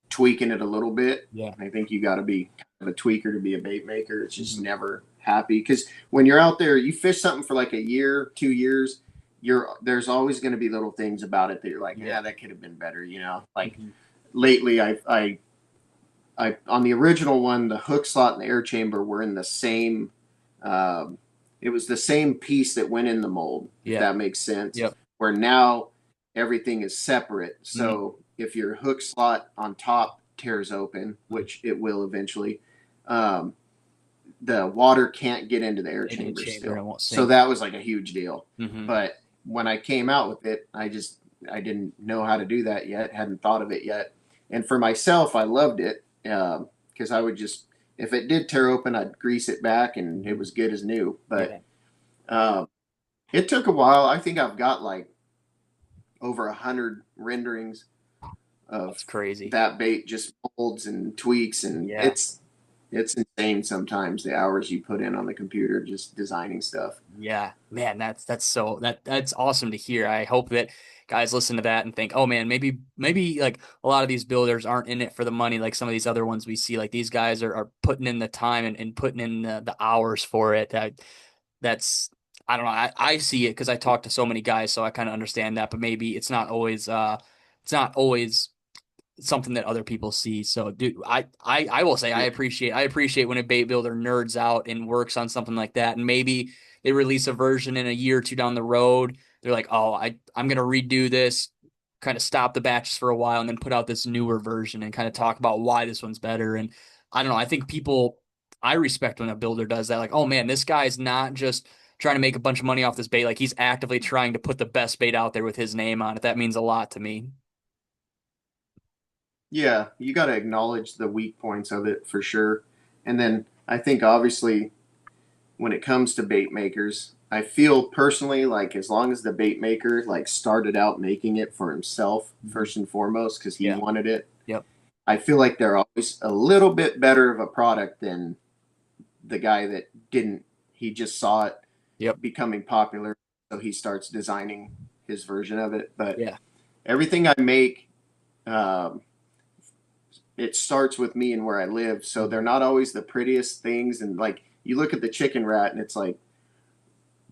tweaking it a little bit. Yeah. I think you got to be kind of a tweaker to be a bait maker. It's just Mhm. never happy because when you're out there, you fish something for like a year, 2 years. There's always going to be little things about it that you're like, Yeah. yeah, that could have been better. You know, like Mhm. lately, I on the original one, the hook slot and the air chamber were in the same. Um, it was the same piece that went in the mold, if Yeah. that makes sense. Yep. Where now everything is separate. Mhm. So if your hook slot on top tears open, Mhm. which it will eventually, um, the water can't get into the air Into the chamber chamber and still. it won't So sink. that was like a huge deal. Hmm. But when I came out with it, I didn't know how to do that yet, hadn't thought of it yet. And for myself, I loved it because I would just, if it did tear open, I'd grease it back and it was good as new. Yeah, But um, it took a while. I think I've got like over 100 renderings of that's crazy. that bait, just molds and tweaks, and Yeah. it's insane sometimes the hours you put in on the computer just designing stuff. Yeah, man, that's awesome to hear. I hope that guys listen to that and think, oh man, maybe like a lot of these builders aren't in it for the money like some of these other ones we see. Like these guys are putting in the time and putting in the hours for it. That's I don't know. I see it because I talk to so many guys, so I kind of understand that. But maybe it's not always something that other people see. So, dude, I will say I appreciate when a bait builder nerds out and works on something like that, and maybe they release a version in a year or two down the road. They're like, oh, I'm gonna redo this, kind of stop the batches for a while, and then put out this newer version and kind of talk about why this one's better. And I don't know. I think people I respect when a builder does that. Like, oh man, this guy's not just trying to make a bunch of money off this bait. Like he's actively trying to put the best bait out there with his name on it. That means a lot to me. Yeah, you got to acknowledge the weak points of it for sure. And then I think obviously when it comes to bait makers, I feel personally like as long as the bait maker like started out making it for himself first and foremost because he Yeah. wanted it, Yep. I feel like they're always a little bit better of a product than the guy that didn't. He just saw it Yep. becoming popular, so he starts designing his version of it. But Yeah. everything I make, um, it starts with me and where I live. So they're not always the prettiest things. And like you look at the chicken rat, and it's like,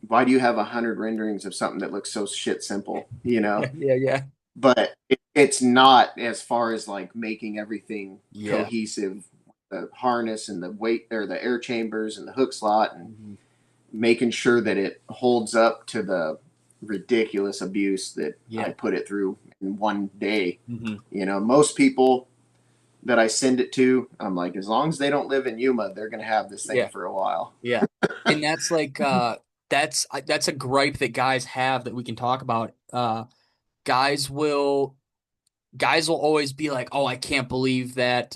why do you have 100 renderings of something that looks so shit simple? You know, Yeah. Yeah. but it's not as far as like making everything Yeah. cohesive, the harness and the weight or the air chambers and the hook slot and Mhm. making sure that it holds up to the ridiculous abuse that I Yeah. put it through in one day. Hmm. You know, most people that I send it to, I'm like, as long as they don't live in Yuma, they're going to have this thing Yeah. for a while. Yeah. And that's like that's a gripe that guys have that we can talk about. Guys will guys will always be like, "Oh, I can't believe that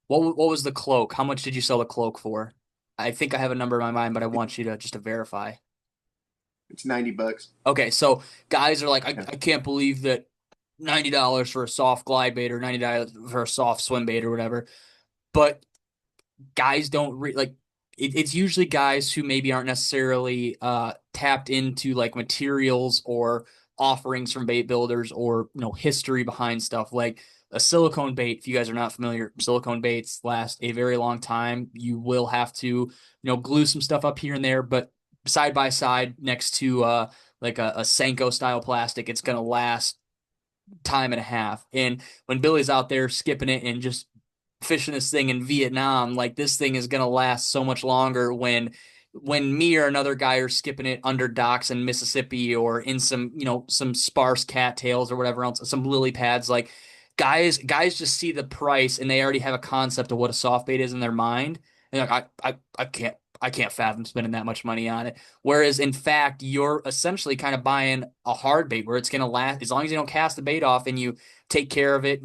what was the cloak? How much did you sell the cloak for?" I think I have a number in my mind, but I want you to just to verify. It's $90. Okay, so guys are like, Yeah. I can't believe that $90 for a soft glide bait or $90 for a soft swim bait or whatever. But guys don't like it's usually guys who maybe aren't necessarily tapped into like materials or offerings from bait builders or history behind stuff like a silicone bait. If you guys are not familiar, silicone baits last a very long time. You will have to glue some stuff up here and there, but side by side next to like a Senko style plastic, it's gonna last time and a half. And when Billy's out there skipping it and just fishing this thing in Vietnam, like this thing is gonna last so much longer when me or another guy are skipping it under docks in Mississippi or in some some sparse cattails or whatever else, some lily pads. Like guys just see the price and they already have a concept of what a soft bait is in their mind. And like I can't fathom spending that much money on it. Whereas in fact, you're essentially kind of buying a hard bait where it's going to last as long as you don't cast the bait off and you take care of it,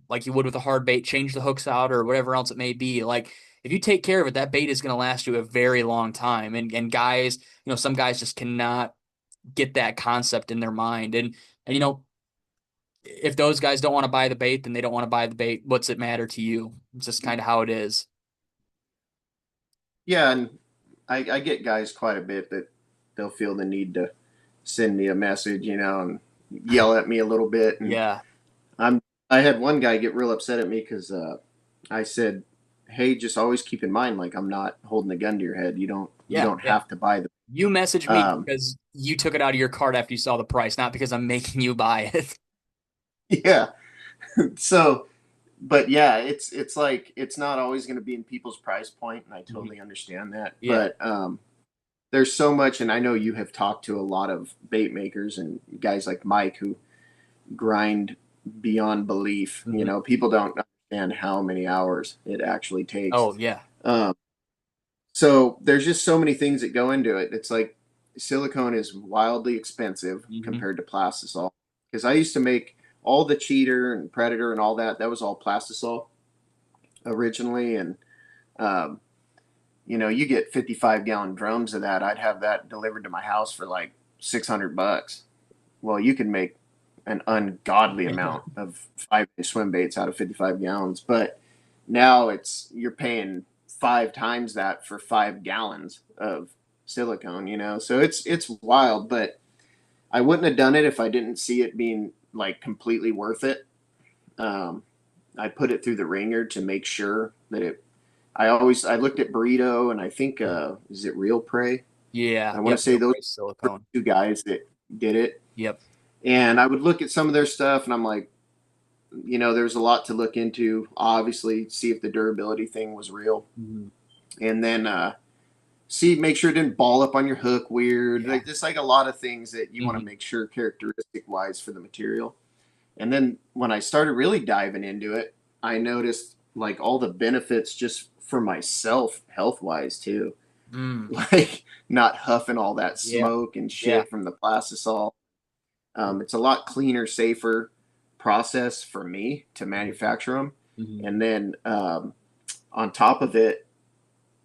like you would with a hard bait, change the hooks out or whatever else it may be. Like if you take care of it, that bait is going to last you a very long time. And guys, some guys just cannot get that concept in their mind. And if those guys don't want to buy the bait, then they don't want to buy the bait. What's it matter to you? It's just kind of how it is. Yeah. And I get guys quite a bit that they'll feel the need to send me a message, you know, and yell at me a little bit. And Yeah. I'm, I had one guy get real upset at me because I said, "Hey, just always keep in mind, like I'm not holding a gun to your head. You Yeah. don't Yeah. have to buy the." You messaged me Um, because you took it out of your cart after you saw the price, not because I'm making you buy it. yeah. So, but yeah, it's like it's not always going to be in people's price point, and I totally understand that. Yeah. But there's so much, and I know you have talked to a lot of bait makers and guys like Mike who grind beyond belief. You Mhm. know, people don't understand how many hours it actually takes. Oh, yeah. Um, So there's just so many things that go into it. It's like silicone is wildly expensive Hmm. compared to plastisol. Because I used to make all the cheater and predator and all that. That was all plastisol originally, and um, you get 55-gallon drums of that. I'd have that delivered to my house for like $600. Well, you can make an ungodly amount of 5-day swim baits out of 55 gallons, but now you're paying 5 times that for 5 gallons of silicone. So it's wild, but I wouldn't have done it if I didn't see it being like completely worth it. Um, I put it through the ringer to make sure that I looked at Burrito, and I think is it Real Prey? Yeah. I want Yep. to say Real those price were silicone. two guys that did it. Yep. And I would look at some of their stuff, and I'm like, there's a lot to look into. Obviously, see if the durability thing was real, Hmm. and then make sure it didn't ball up on your hook weird. Yeah. Like just like a lot of things that you want to Hmm. make sure characteristic wise for the material. And then when I started really diving into it, I noticed like all the benefits just for myself, health wise too. Mm. Like not huffing all that Yeah. smoke and Yeah. shit from the plastisol. It's a lot cleaner, safer process for me to manufacture them. Hmm. And then on top of it,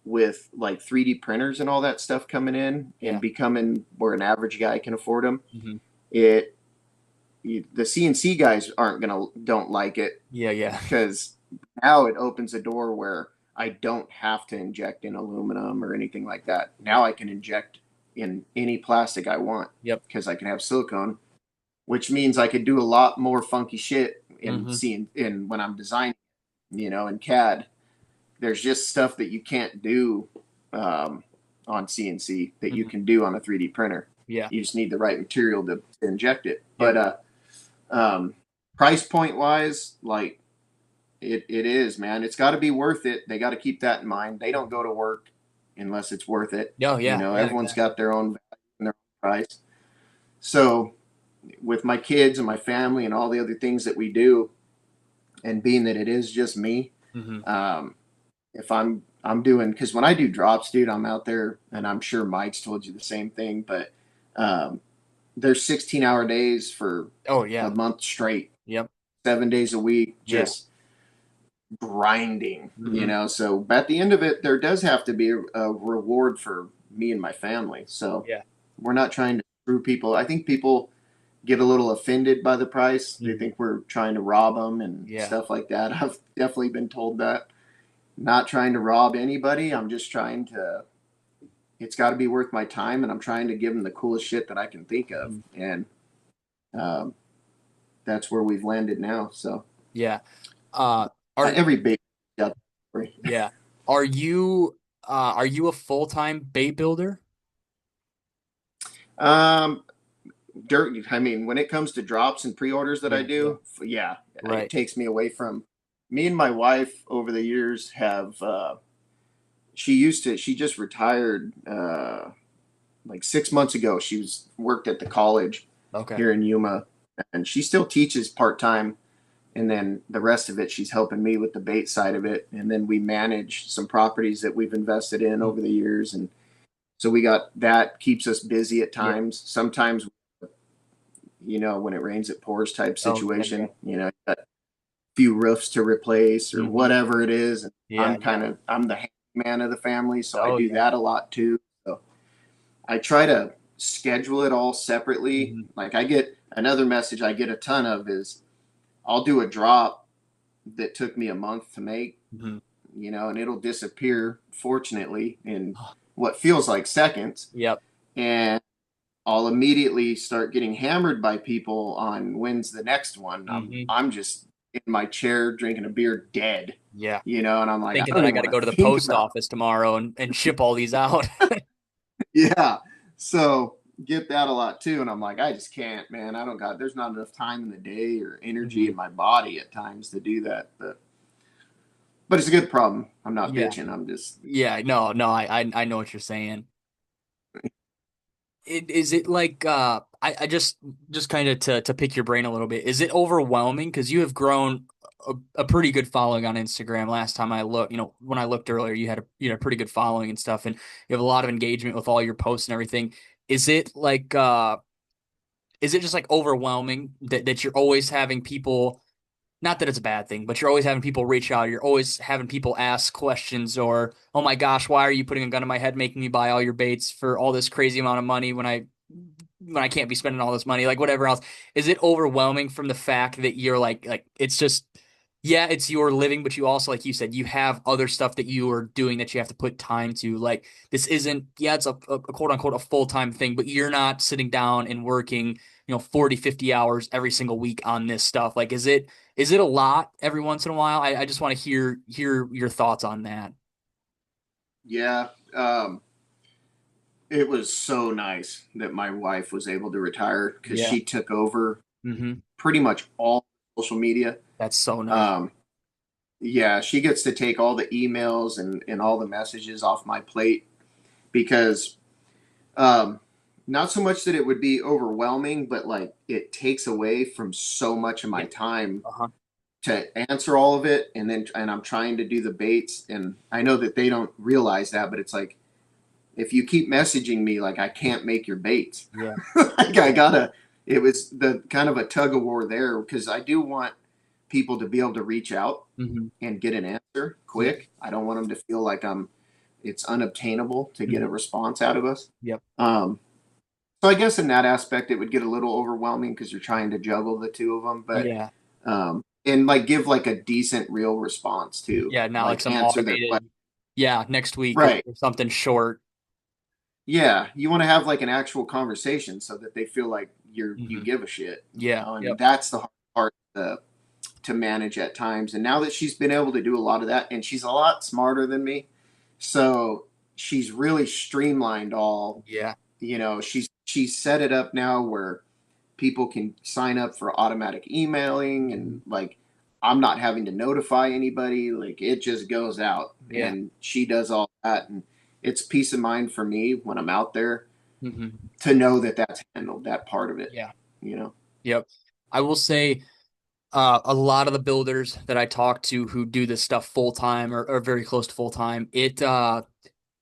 with like 3D printers and all that stuff coming in and Yeah. becoming where an average guy can afford them, Hmm. it the CNC guys don't like it Yeah. Yeah. because now it opens a door where I don't have to inject in aluminum or anything like that. Now I can inject in any plastic I want Yep. because I can have silicone, which means I could do a lot more funky shit in Hmm. seeing in when I'm designing, in CAD. There's just stuff that you can't do um, on CNC that you Hmm. can do on a 3D printer. Yeah. You just need the right material to inject it. Yep. But um, price point wise, like it is, man. It's got to be worth it. They got to keep that in mind. They don't go to work unless it's worth it. No. Yeah. Yeah. Everyone's Exactly. got their own value and their own price. So with my kids and my family and all the other things that we do, and being that it is just me, Hmm. um, if I'm doing because when I do drops, dude, I'm out there, and I'm sure Mike's told you the same thing, but um, there's 16-hour days for Oh a yeah. month straight, Yep. 7 days a week, Yeah. just grinding. Hmm. So at the end of it, there does have to be a reward for me and my family. So Yeah. we're not trying to screw people. I think people get a little offended by the price. They Hmm. think we're trying to rob them and Yeah. stuff like that. I've definitely been told that. Not trying to rob anybody. I'm just trying to. It's got to be worth my time, and I'm trying to give them the coolest shit that I can think of, Hmm. and um, that's where we've landed now. So Yeah. Uh, are every bait got free. yeah. Are you a full-time bait builder? Um, dirt. I mean, when it comes to drops and pre-orders that I Yeah. Yeah. do, yeah, it Right. takes me away from. Me and my wife over the years have. She used to. She just retired like 6 months ago. She was worked at the college Okay. here in Yuma, and she still teaches part time. And then the rest of it, she's helping me with the bait side of it. And then we manage some properties that we've invested in Mm. over the years, and so we got that keeps us busy at Yeah. times. Sometimes, when it rains, it pours type Oh yeah. Yeah. situation. Got a few roofs to replace or Hmm. whatever it is. And Yeah. Yeah. I'm the man of the family, so I Oh do yeah. that a lot too. So I try to schedule it all separately. Hmm. Like I get another message I get a ton of is I'll do a drop that took me a month to make, Hmm. and it'll disappear fortunately in what feels like seconds. Yep. And I'll immediately start getting hammered by people on when's the next one. I'm Hmm. I'm just in my chair drinking a beer dead, Yeah. and I'm like, I Thinking don't that I even got to want go to to the think post about office tomorrow and ship all these out. yeah. So get that a lot too. And I'm like, I just can't, man. I don't got there's not enough time in the day or energy Hmm. in my body at times to do that. But it's a good problem. I'm not Yeah. bitching. I'm just Yeah. No. No. I know what you're saying. Is it like I just kind of to pick your brain a little bit. Is it overwhelming because you have grown a pretty good following on Instagram. Last time I looked, when I looked earlier, you had a pretty good following and stuff, and you have a lot of engagement with all your posts and everything. Is it like is it just like overwhelming that you're always having people, not that it's a bad thing, but you're always having people reach out, you're always having people ask questions, or oh my gosh, why are you putting a gun in my head making me buy all your baits for all this crazy amount of money when I can't be spending all this money, like whatever else. Is it overwhelming from the fact that you're like it's just, yeah, it's your living, but you also, like you said, you have other stuff that you are doing that you have to put time to. Like this isn't, yeah, it's a quote unquote a full-time thing, but you're not sitting down and working, 40, 50 hours every single week on this stuff. Like, is it a lot every once in a while? I just want to hear your thoughts on that. Yeah. It was so nice that my wife was able to retire because Yeah. she took over Hmm. pretty much all social media. That's so nice. Um, yeah, she gets to take all the emails and all the messages off my plate because um, not so much that it would be overwhelming, but like it takes away from so much of my Yeah. time Uh-huh. to answer all of it. And I'm trying to do the baits. And I know that they don't realize that, but it's like, if you keep messaging me, like I can't make your baits. Yeah. Like I gotta, it was the kind of a tug of war there because I do want people to be able to reach out Hmm. and get an answer Yeah. quick. I don't want them to feel like it's unobtainable to get a Hmm. response out of us. Yep. Um, so I guess in that aspect, it would get a little overwhelming because you're trying to juggle the two of them, but Yeah. and like give like a decent, real response too, Yeah. Not like like some answer their question. automated, yeah, next week or Right. something short. Yeah, you want to have like an actual conversation so that they feel like you Hmm. give a shit, Yeah. and Yep. that's the hard part to manage at times. And now that she's been able to do a lot of that, and she's a lot smarter than me, so she's really streamlined all. Yeah. She's set it up now where people can sign up for automatic emailing, Mhm. and like I'm not having to notify anybody. Like it just goes out, Yeah. and she does all that, and it's peace of mind for me when I'm out there Hmm. to know that that's handled, that part of it, Yeah. you know. Yep. I will say, a lot of the builders that I talk to who do this stuff full time or very close to full time,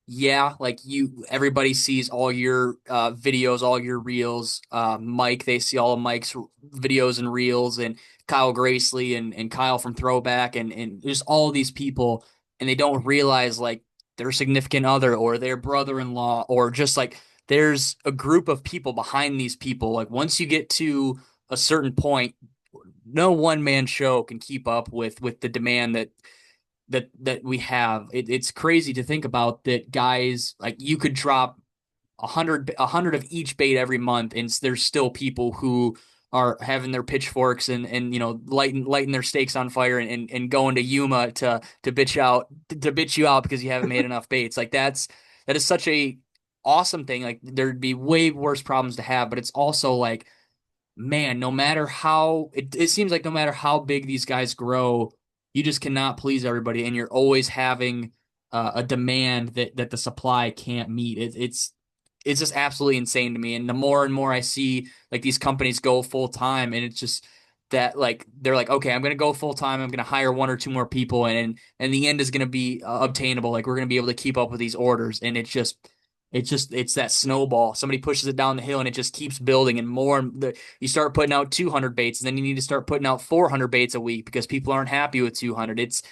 yeah, like everybody sees all your videos, all your reels. Mike, they see all of Mike's videos and reels, and Kyle Gracely and Kyle from Throwback, and just all these people, and they don't realize like their significant other or their brother-in-law, or just like there's a group of people behind these people. Like once you get to a certain point, no one man show can keep up with the demand that we have. It's crazy to think about that guys, like you could drop a hundred of each bait every month, and there's still people who are having their pitchforks and lighting their steaks on fire and going to Yuma to bitch you out because you haven't made enough baits. Like that is such a awesome thing. Like there'd be way worse problems to have, but it's also like, man, no matter how it seems like no matter how big these guys grow, you just cannot please everybody, and you're always having a demand that the supply can't meet. It's just absolutely insane to me. And the more and more I see like these companies go full time, and it's just that like they're like, okay, I'm gonna go full time. I'm gonna hire one or two more people, and the end is gonna be obtainable. Like we're gonna be able to keep up with these orders, and it's that snowball. Somebody pushes it down the hill and it just keeps building, and more you start putting out 200 baits, and then you need to start putting out 400 baits a week because people aren't happy with 200. It's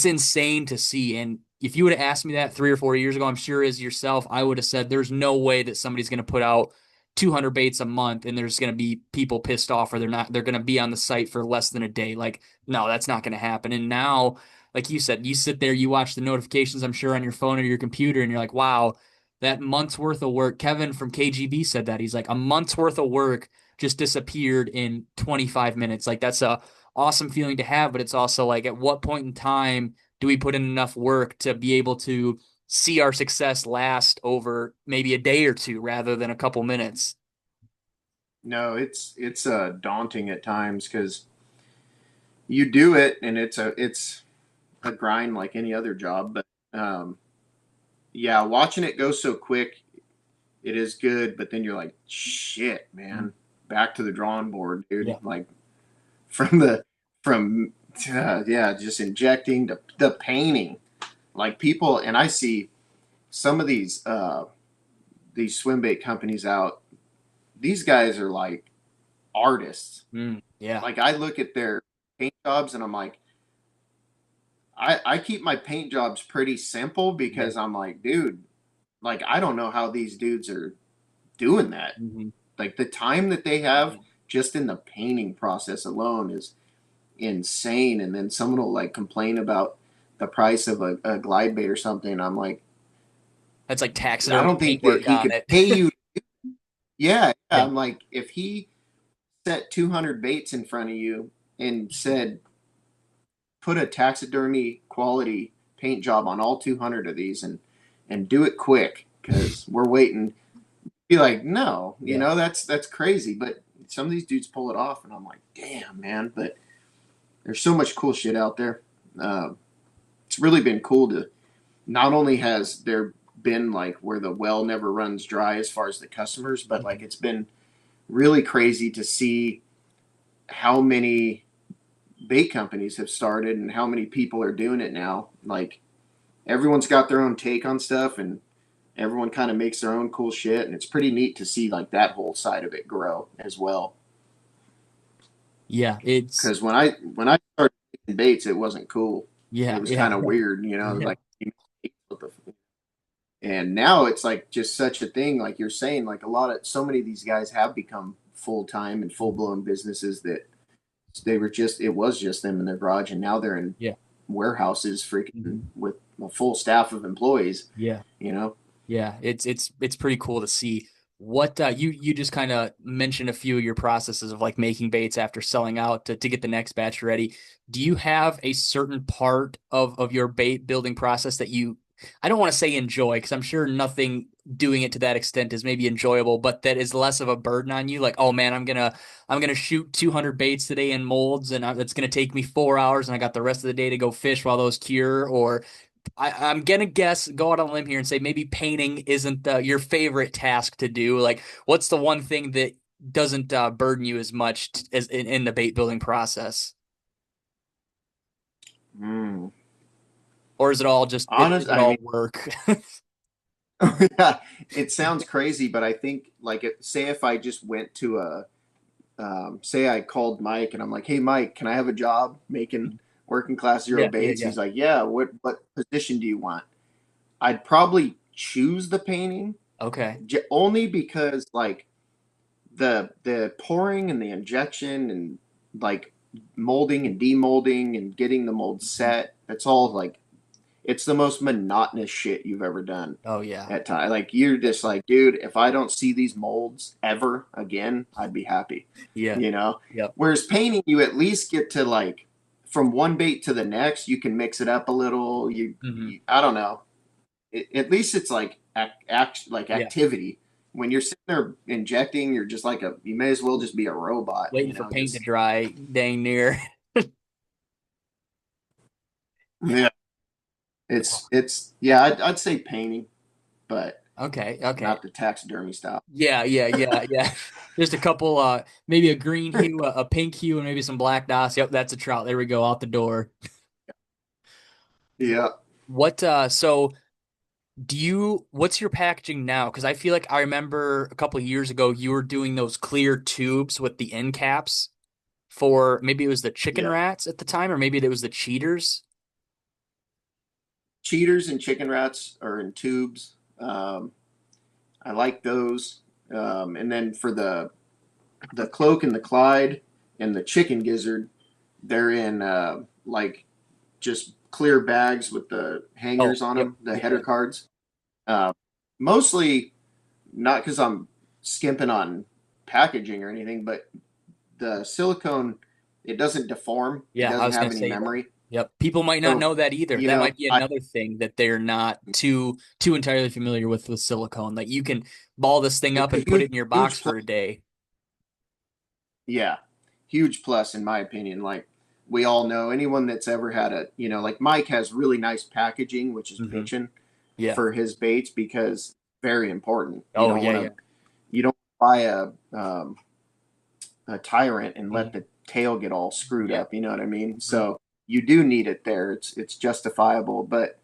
insane to see. And if you would have asked me that 3 or 4 years ago, I'm sure as yourself, I would have said there's no way that somebody's going to put out 200 baits a month and there's going to be people pissed off, or they're going to be on the site for less than a day. Like, no, that's not going to happen. And now, like you said, you sit there, you watch the notifications, I'm sure on your phone or your computer, and you're like, wow, that month's worth of work. Kevin from KGB said that. He's like, a month's worth of work just disappeared in 25 minutes. Like, that's a awesome feeling to have, but it's also like, at what point in time do we put in enough work to be able to see our success last over maybe a day or two rather than a couple minutes? No, it's daunting at times because you do it and it's a grind like any other job. But yeah, watching it go so quick, it is good. But then you're like, shit, Mm. man, back to the drawing board, dude. Yeah. Like from the from Yeah, just injecting the painting. Like people, and I see some of these swim bait companies out. These guys are like artists. Yeah. Like I look at their paint jobs and I'm like, I keep my paint jobs pretty simple Yeah. because I'm like, dude, like I don't know how these dudes are doing that. Hmm. Like the time that they have just in the painting process alone is insane. And then someone will like complain about the price of a glide bait or something. I'm like, That's like I taxidermy don't think that paintwork he on could it. pay you. Yeah, yeah. Yeah. I'm like, if he set 200 baits in front of you and said, put a taxidermy quality paint job on all 200 of these and do it quick because we're waiting. Be like, no, Yeah. that's crazy. But some of these dudes pull it off, and I'm like, damn, man. But there's so much cool shit out there. Uh, it's really been cool to not only has there been like where the well never runs dry as far as the customers, but like it's been really crazy to see how many bait companies have started and how many people are doing it now. Like everyone's got their own take on stuff and everyone kind of makes their own cool shit and it's pretty neat to see like that whole side of it grow as well. Yeah. It's Because when I started making baits, it wasn't cool. It yeah. was Yeah. kind of weird, Yeah. like and now it's like just such a thing, like you're saying, like so many of these guys have become full time and full blown businesses that it was just them in their garage and now they're in Yeah. warehouses freaking Mhm. with a full staff of employees, Yeah. you know? Yeah, it's pretty cool to see what you just kind of mentioned a few of your processes of like making baits after selling out to get the next batch ready. Do you have a certain part of your bait building process that you I don't want to say enjoy because I'm sure nothing doing it to that extent is maybe enjoyable, but that is less of a burden on you. Like, oh man, I'm gonna shoot 200 baits today in molds, and it's gonna take me 4 hours, and I got the rest of the day to go fish while those cure, or I'm gonna guess, go out on a limb here and say maybe painting isn't your favorite task to do. Like, what's the one thing that doesn't burden you as much as in the bait building process, Mm. or is it all just is Honest, it I all mean, work? yeah, it sounds crazy, but I think like say if I just went to say I called Mike and I'm like, hey Mike, can I have a job making working class zero Yeah, yeah, baits? yeah. He's like, yeah. What position do you want? I'd probably choose the painting Okay. only because like the pouring and the injection and like molding and demolding and getting the mold Mhm. set. It's all like it's the most monotonous shit you've ever done Oh yeah. at time. Like you're just like, dude, if I don't see these molds ever again, I'd be happy. Yeah. You know? Yep. Whereas painting, you at least get to like from one bait to the next, you can mix it up a little. Hmm. I don't know. At least it's like like Yeah. activity. When you're sitting there injecting, you're just like you may as well just be a robot, Waiting for paint to just dry, dang near. yeah. It's yeah, I'd say painting, but Okay. Okay. not the taxidermy style. Yeah, yeah, yeah, yeah. Just a couple, maybe a green hue, a pink hue, and maybe some black dots. Yep, that's a trout. There we go, out the door. Yeah. What, so what's your packaging now? Because I feel like I remember a couple of years ago you were doing those clear tubes with the end caps for maybe it was the chicken Yeah. rats at the time, or maybe it was the cheaters. Cheaters and chicken rats are in tubes. I like those. And then for the cloak and the Clyde and the chicken gizzard, they're in like just clear bags with the Oh, hangers on yep, them, the yep, header yep. cards. Uh, Mostly not because I'm skimping on packaging or anything, but the silicone it doesn't deform. It Yeah, I doesn't was gonna have any say that. memory. Yep. People might not So know that either. you That know, might be another thing that they're not too entirely familiar with silicone. Like you can ball this thing up it's a and put it in your box huge for plus. a day. Yeah, huge plus in my opinion. Like we all know, anyone that's ever had like Mike has really nice packaging, which is Hmm. bitching Yeah. for his baits because very important. You Oh don't yeah, want yeah. to you don't buy a tyrant and let Mhm. the tail get all screwed Yeah. up. You know what I mean? Mhm. So you do need it there. It's justifiable. But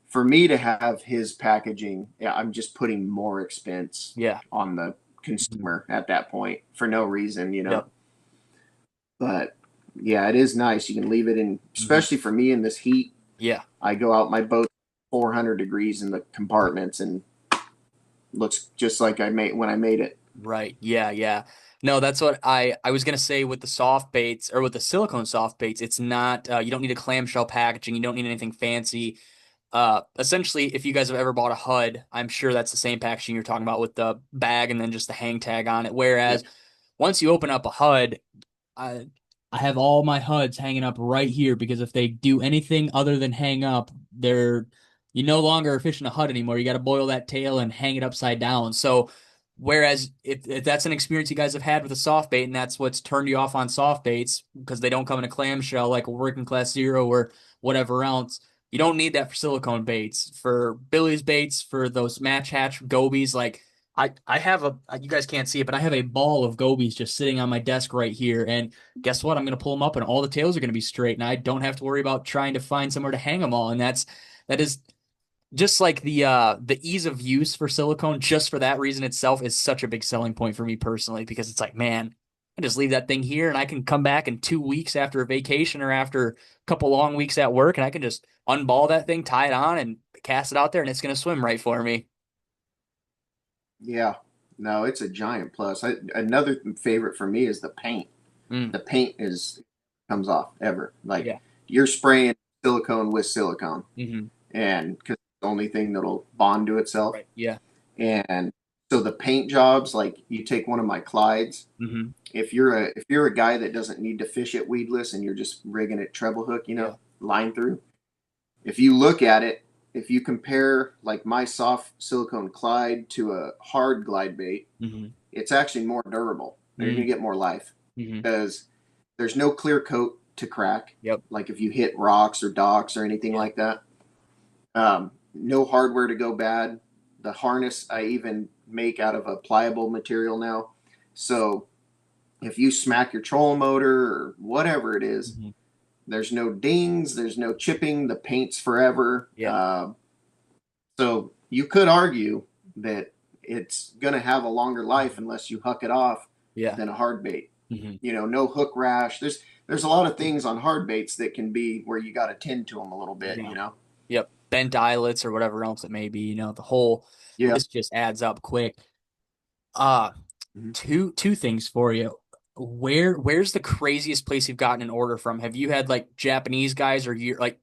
for me to have his packaging, yeah, I'm just putting more expense Yeah. on the Mhm. consumer at that point for no reason, you know. Yep. But yeah, it is nice. You can leave it in, Mhm. especially for me in this heat. Yeah. I go out my boat 400 degrees in the compartments and looks just like I made when I made it. Right. Yeah, yeah. No, that's what I was gonna say with the soft baits or with the silicone soft baits. It's not you don't need a clamshell packaging. You don't need anything fancy. Essentially, if you guys have ever bought a HUD, I'm sure that's the same packaging you're talking about with the bag and then just the hang tag on it. Yeah. Whereas once you open up a HUD, I I have all my HUDs hanging up right here because if they do anything other than hang up, they're you no longer are fishing a HUD anymore. You got to boil that tail and hang it upside down. So whereas if that's an experience you guys have had with a soft bait and that's what's turned you off on soft baits because they don't come in a clamshell like a working class zero or whatever else, you don't need that for silicone baits. For Billy's baits, for those match hatch gobies, like I have a you guys can't see it, but I have a ball of gobies just sitting on my desk right here. And guess what? I'm gonna pull them up, and all the tails are gonna be straight, and I don't have to worry about trying to find somewhere to hang them all. And that is just like the ease of use for silicone. Just for that reason itself is such a big selling point for me personally because it's like, man, I just leave that thing here, and I can come back in 2 weeks after a vacation or after a couple long weeks at work, and I can just unball that thing, tie it on, and cast it out there, and it's gonna swim right for me. Yeah. No, it's a giant plus. Another favorite for me is the paint. Mm, The paint is comes off ever. Like yeah. you're spraying silicone with silicone, Hmm. and because it's the only thing that'll bond to itself. Right. Yeah. And so the paint jobs, like you take one of my Clydes. Hmm. If you're a guy that doesn't need to fish it weedless and you're just rigging it treble hook, Yeah. line through. If you look at it, if you compare like my soft silicone Clyde to a hard glide bait, Hmm. it's actually more durable. You're going to Mm, get more life hmm. because there's no clear coat to crack. Yep. Like if you hit rocks or docks or anything Yeah. like that, no hardware to go bad. The harness I even make out of a pliable material now. So if you smack your trolling motor or whatever it is, Hmm. there's no dings, there's no chipping, the paint's forever. Yeah. So you could argue that it's going to have a longer life unless you huck it off Yeah. than a hard bait. Hmm. No hook rash. There's a lot of things on hard baits that can be where you got to tend to them a little bit. Yeah. Yep. Bent eyelets or whatever else it may be. The whole Yeah. list just adds up quick. Uh, Mm-hmm. two things for you. Where's the craziest place you've gotten an order from? Have you had like Japanese guys or you like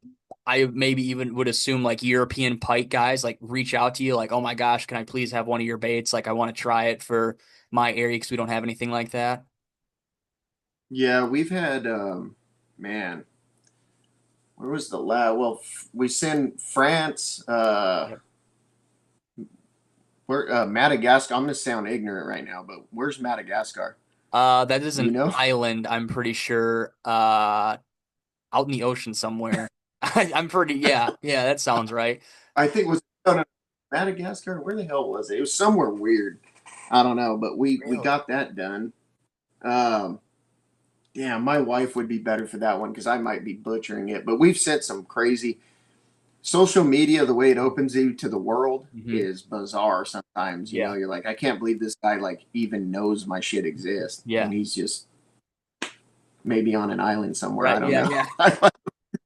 I maybe even would assume like European pike guys like reach out to you like, oh my gosh, can I please have one of your baits? Like I want to try it for my area because we don't have anything like that. Yeah, we've had man, where was the lab? Well, we send France, Yep. where Madagascar. I'm gonna sound ignorant right now, but where's Madagascar? That is Do you an know? island, I'm pretty sure. Out in the ocean somewhere. I'm pretty, yeah, yeah, that sounds right. I think it was no, no, Madagascar. Where the hell was it? It was somewhere weird. I don't know, but we Really? got that done. Um, yeah, my wife would be better for that one because I might be butchering it. But we've sent some crazy social media. The way it opens you to the world Hmm. is bizarre. Sometimes Yeah, you're like, I can't believe this guy like even knows my shit exists, yeah, and he's just maybe on an island somewhere. I right, don't yeah, know. yeah.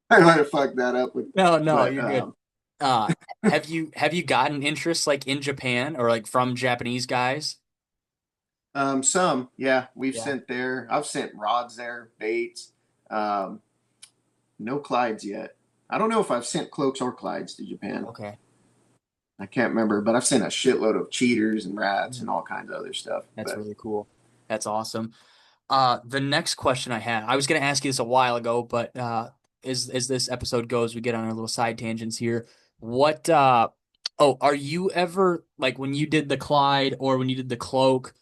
I might have fucked that up with, No, no, but you're good. Uh, have you gotten interest like in Japan or like from Japanese guys? some, yeah, we've Yeah. sent there. I've sent rods there, baits. Um, no Clydes yet. I don't know if I've sent cloaks or Clydes to Japan. Okay. I can't remember, but I've sent a shitload of cheaters and rats and Mhm. all kinds of other stuff. That's But really cool. That's awesome. The next question I had, I was gonna ask you this a while ago, but as this episode goes, we get on our little side tangents here. What oh, are you ever like when you did the Clyde or when you did the Cloak,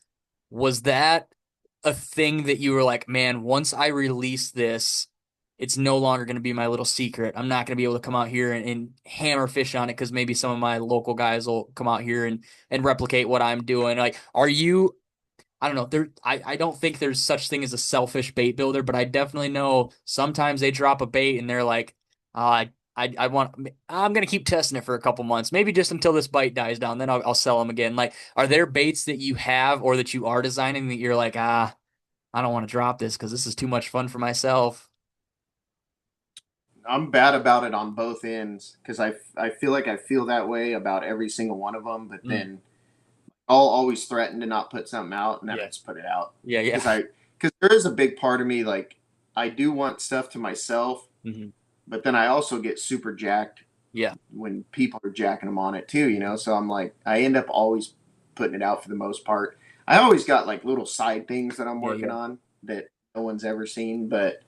was that a thing that you were like, man, once I release this, it's no longer gonna be my little secret. I'm not gonna be able to come out here and hammer fish on it because maybe some of my local guys will come out here and replicate what I'm doing. Like, are you I don't know. I don't think there's such thing as a selfish bait builder, but I definitely know sometimes they drop a bait and they're like, I want, I'm gonna keep testing it for a couple months, maybe just until this bite dies down, then I'll sell them again. Like, are there baits that you have or that you are designing that you're like, I don't want to drop this because this is too much fun for myself? I'm bad about it on both ends because I feel like I feel that way about every single one of them, but Mm, then I'll always threaten to not put something out, and then I yeah, just put it out yeah, yeah, because there is a big part of me like I do want stuff to myself, hmm, but then I also get super jacked yeah, when people are jacking them on it too, you know. So I'm like, I end up always putting it out for the most part. I always got like little side things that I'm yeah, working yeah. on that no one's ever seen, but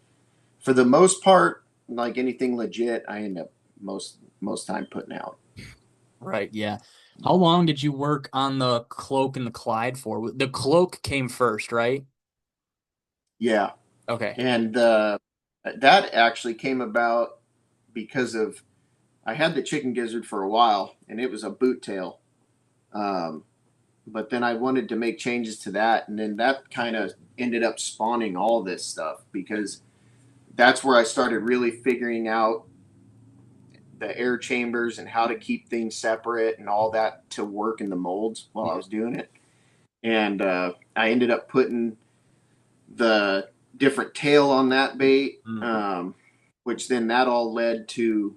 for the most part, like anything legit, I end up most time putting out. Right, yeah. How long did you work on the cloak and the Clyde for? The cloak came first, right? Yeah, Okay. and that actually came about because of I had the chicken gizzard for a while, and it was a boot tail. Um, but then I wanted to make changes to that, and then that kind of ended up spawning all this stuff because that's where I started really figuring out the air chambers and how to keep things separate and all that to work in the molds while I Yeah. was doing it. And I ended up putting the different tail on that bait, Mm. which then that all led to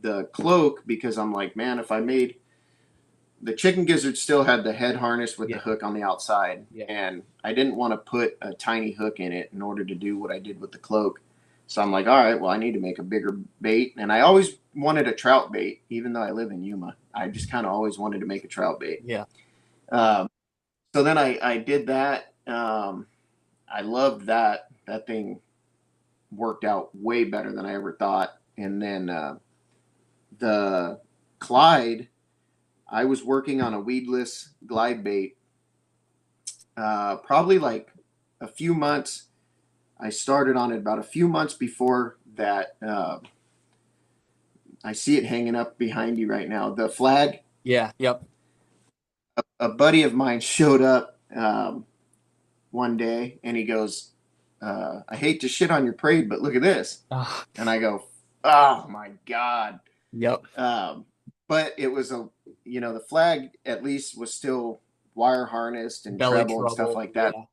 the cloak because I'm like, man, if I made the chicken gizzard still had the head harness with the Yeah. hook on the outside, Yeah. and I didn't want to put a tiny hook in it in order to do what I did with the cloak. So I'm like, all right, well, I need to make a bigger bait, and I always wanted a trout bait, even though I live in Yuma. I just kind of always wanted to make a trout bait. Yeah. Um, so then I did that. I loved that. That thing worked out way better than I ever thought. And then the Clyde, I was working on a weedless glide bait probably like a few months. I started on it about a few months before that. I see it hanging up behind you right now. The flag. Yeah. Yep. A buddy of mine showed up one day and he goes, "I hate to shit on your parade, but look at this." Ah, And I go, "Oh my god!" yep. Um, but it was the flag at least was still wire harnessed and Belly treble and stuff trouble. like that. Yeah.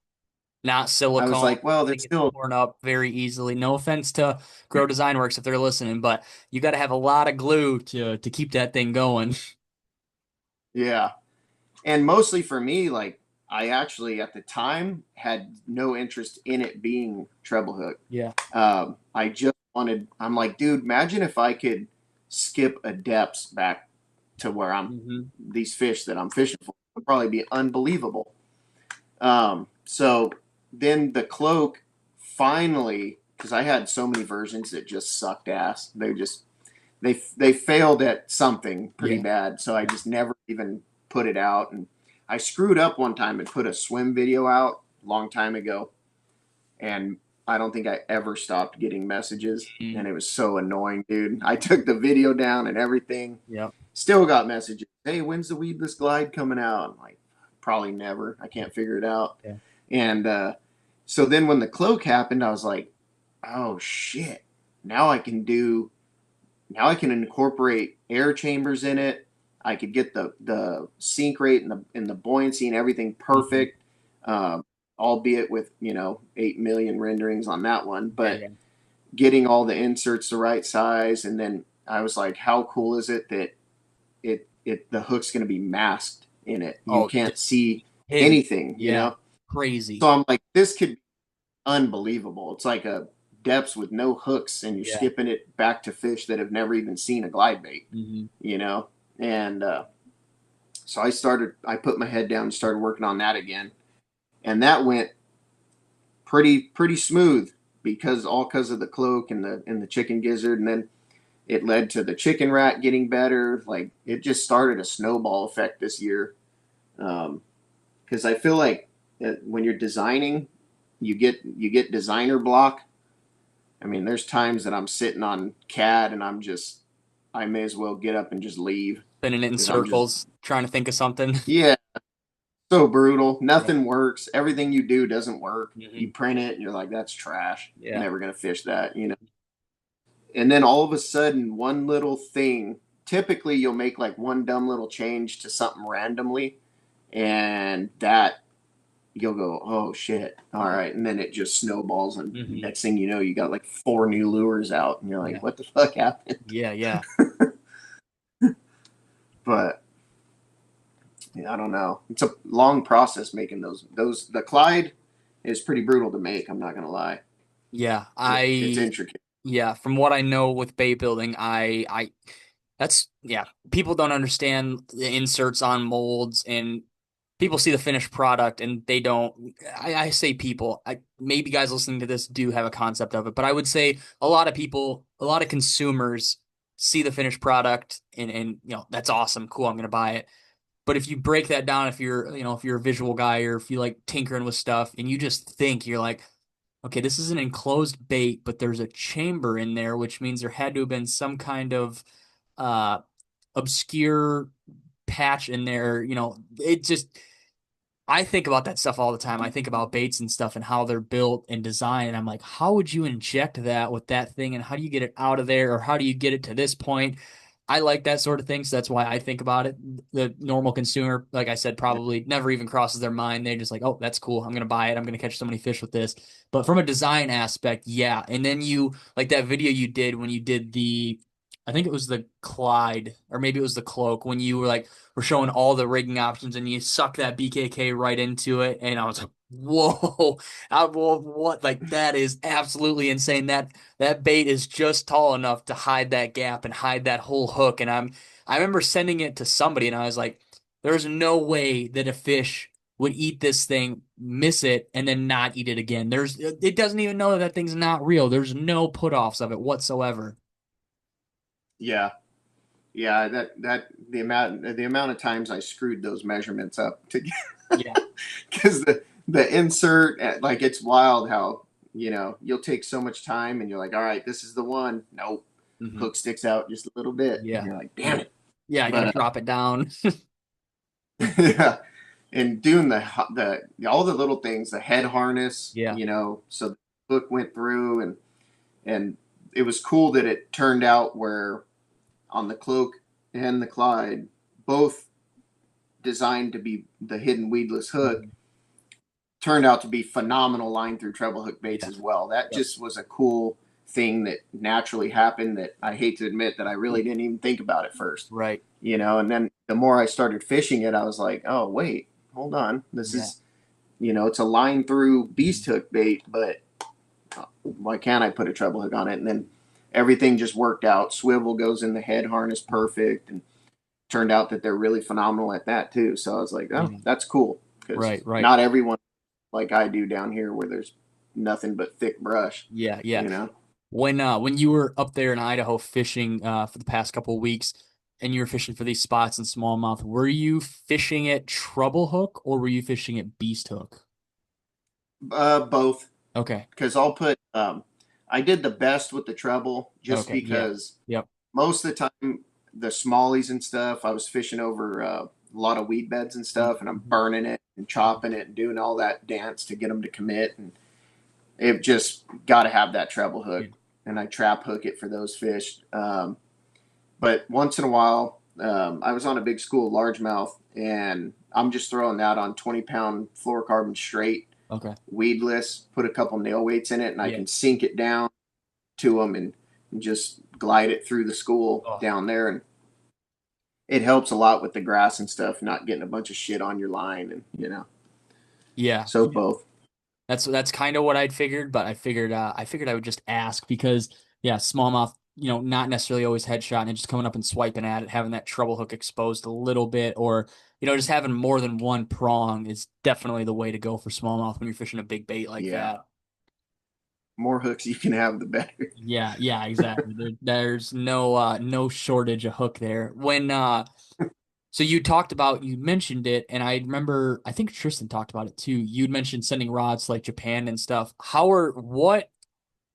Not I was silicone. like, well, They there's get still, torn up very easily. No offense to Grow Design Works if they're listening, but you got to have a lot of glue to keep that thing going. yeah. And mostly for me, like, I actually at the time had no interest in it being treble hook. Yeah. I just wanted, I'm like, dude, imagine if I could skip a depths back to where Hmm. these fish that I'm fishing for would probably be unbelievable. So then the cloak finally, because I had so many versions that just sucked ass. They failed at something pretty Yeah. bad. So I just never even put it out. And I screwed up one time and put a swim video out a long time ago. And I don't think I ever stopped getting messages. Mm. And it was so annoying, dude. I took the video down and everything. Yep. Still got messages. Hey, when's the weedless glide coming out? I'm like, probably never. I can't figure it out. Yeah. And so then when the cloak happened, I was like, oh shit. Now I can do now I can incorporate air chambers in it. I could get the sink rate and the buoyancy and everything Hmm. perfect. Albeit with 8 million renderings on that one, Yeah. but Yeah. getting all the inserts the right size, and then I was like, how cool is it that the hook's going to be masked in it? You Oh, can't see hidden. anything, Yeah. Crazy. So I'm like, this could be unbelievable. It's like a depths with no hooks, and you're Yeah. skipping it back to fish that have never even seen a glide bait, Hmm. you know. And so I put my head down and started working on that again, and that went pretty smooth because of the cloak and the chicken gizzard, and then it led to the chicken rat getting better. Like it just started a snowball effect this year. Because I feel like when you're designing, you get designer block. I mean, there's times that I'm sitting on CAD and I may as well get up and just leave Spinning it in because I'm just circles, trying to think of something. yeah. so brutal. Yeah. Nothing works. Everything you do doesn't work. Hmm. You print it and you're like, that's trash. I'm Yeah. never gonna fish that, you know. And then all of a sudden, one little thing. Typically, you'll make like one dumb little change to something randomly, and that you'll go, oh shit, all right, and then it just snowballs, and Hmm. next thing you know, you got like four new lures out, and you're like, Yeah. what the fuck happened? Yeah. Yeah. But yeah, I don't know. It's a long process making those. The Clyde is pretty brutal to make. I'm not gonna lie. Yeah. It's intricate. Yeah, from what I know with bait building, that's, yeah, people don't understand the inserts on molds, and people see the finished product and they don't. I say people, maybe guys listening to this do have a concept of it, but I would say a lot of people, a lot of consumers see the finished product and that's awesome, cool, I'm gonna buy it. But if you break that down, if you're, if you're a visual guy or if you like tinkering with stuff and you just think, you're like, okay, this is an enclosed bait, but there's a chamber in there, which means there had to have been some kind of uh obscure patch in there. It just, I think about that stuff all the time. I think about baits and stuff and how they're built and designed, and I'm like, how would you inject that with that thing, and how do you get it out of there, or how do you get it to this point? I like that sort of thing, so that's why I think about it. The normal consumer, like I said, probably never even crosses their mind. They're just like, oh, that's cool. I'm gonna buy it. I'm gonna catch so many fish with this. But from a design aspect, yeah. And then you like that video you did when you did I think it was the Clyde, or maybe it was the Cloak, when you were like, we're showing all the rigging options and you suck that BKK right into it. And I was like, whoa, what? Like, that is absolutely insane. That bait is just tall enough to hide that gap and hide that whole hook. And I remember sending it to somebody and I was like, there's no way that a fish would eat this thing, miss it, and then not eat it again. It doesn't even know that that thing's not real. There's no put offs of it whatsoever. Yeah, yeah. That the amount of times I screwed those measurements up to Yeah. because the insert like it's wild how you'll take so much time and you're like, all right, this is the one. Nope, Hmm. hook sticks out just a little bit, and Yeah. you're like, damn Yeah. it. Yeah. I got to But drop it down. yeah, and doing the all the little things, the head harness, Yeah. so the hook went through, and it was cool that it turned out where on the Cloak and the Clyde, both designed to be the hidden weedless hook, Mhm. turned out to be phenomenal line through treble hook baits Yeah. as well. That Yep. just was a cool thing that naturally happened that I hate to admit that I really didn't even think about at first. Right. And then the more I started fishing it, I was like, oh wait, hold on. This Yeah. is it's a line through beast Mhm. hook bait, but why can't I put a treble hook on it? And then everything just worked out. Swivel goes in the head harness perfect, and turned out that they're really phenomenal at that too. So I was like, oh, Yeah. that's cool because Right. Right. not everyone like I do down here where there's nothing but thick brush, Yeah. Yeah. you know. When you were up there in Idaho fishing for the past couple of weeks and you were fishing for these spots in smallmouth, were you fishing at treble hook or were you fishing at beast hook? Both Okay. because I did the best with the treble just Okay. Yeah. because Yep. most of the time the smallies and stuff I was fishing over a lot of weed beds and stuff, and I'm Mhm. burning it and chopping it and doing all that dance to get them to commit, and it just got to have that treble hook, Yeah. and I trap hook it for those fish. But once in a while, I was on a big school largemouth, and I'm just throwing that on 20-pound fluorocarbon straight, Okay. weedless, put a couple nail weights in it, and I Yeah. can sink it down to them and just glide it through the school Oh, down there. And it helps a lot with the grass and stuff, not getting a bunch of shit on your line. And, yeah. so both. That's kind of what I'd figured, but I figured I would just ask because yeah, smallmouth, not necessarily always headshot and just coming up and swiping at it, having that treble hook exposed a little bit, or just having more than one prong is definitely the way to go for smallmouth when you're fishing a big bait like Yeah. that. More hooks you can have, the better. Yeah, yeah, exactly. There's no shortage of hook there. So you mentioned it, and I remember, I think Tristan talked about it too. You'd mentioned sending rods to like Japan and stuff. What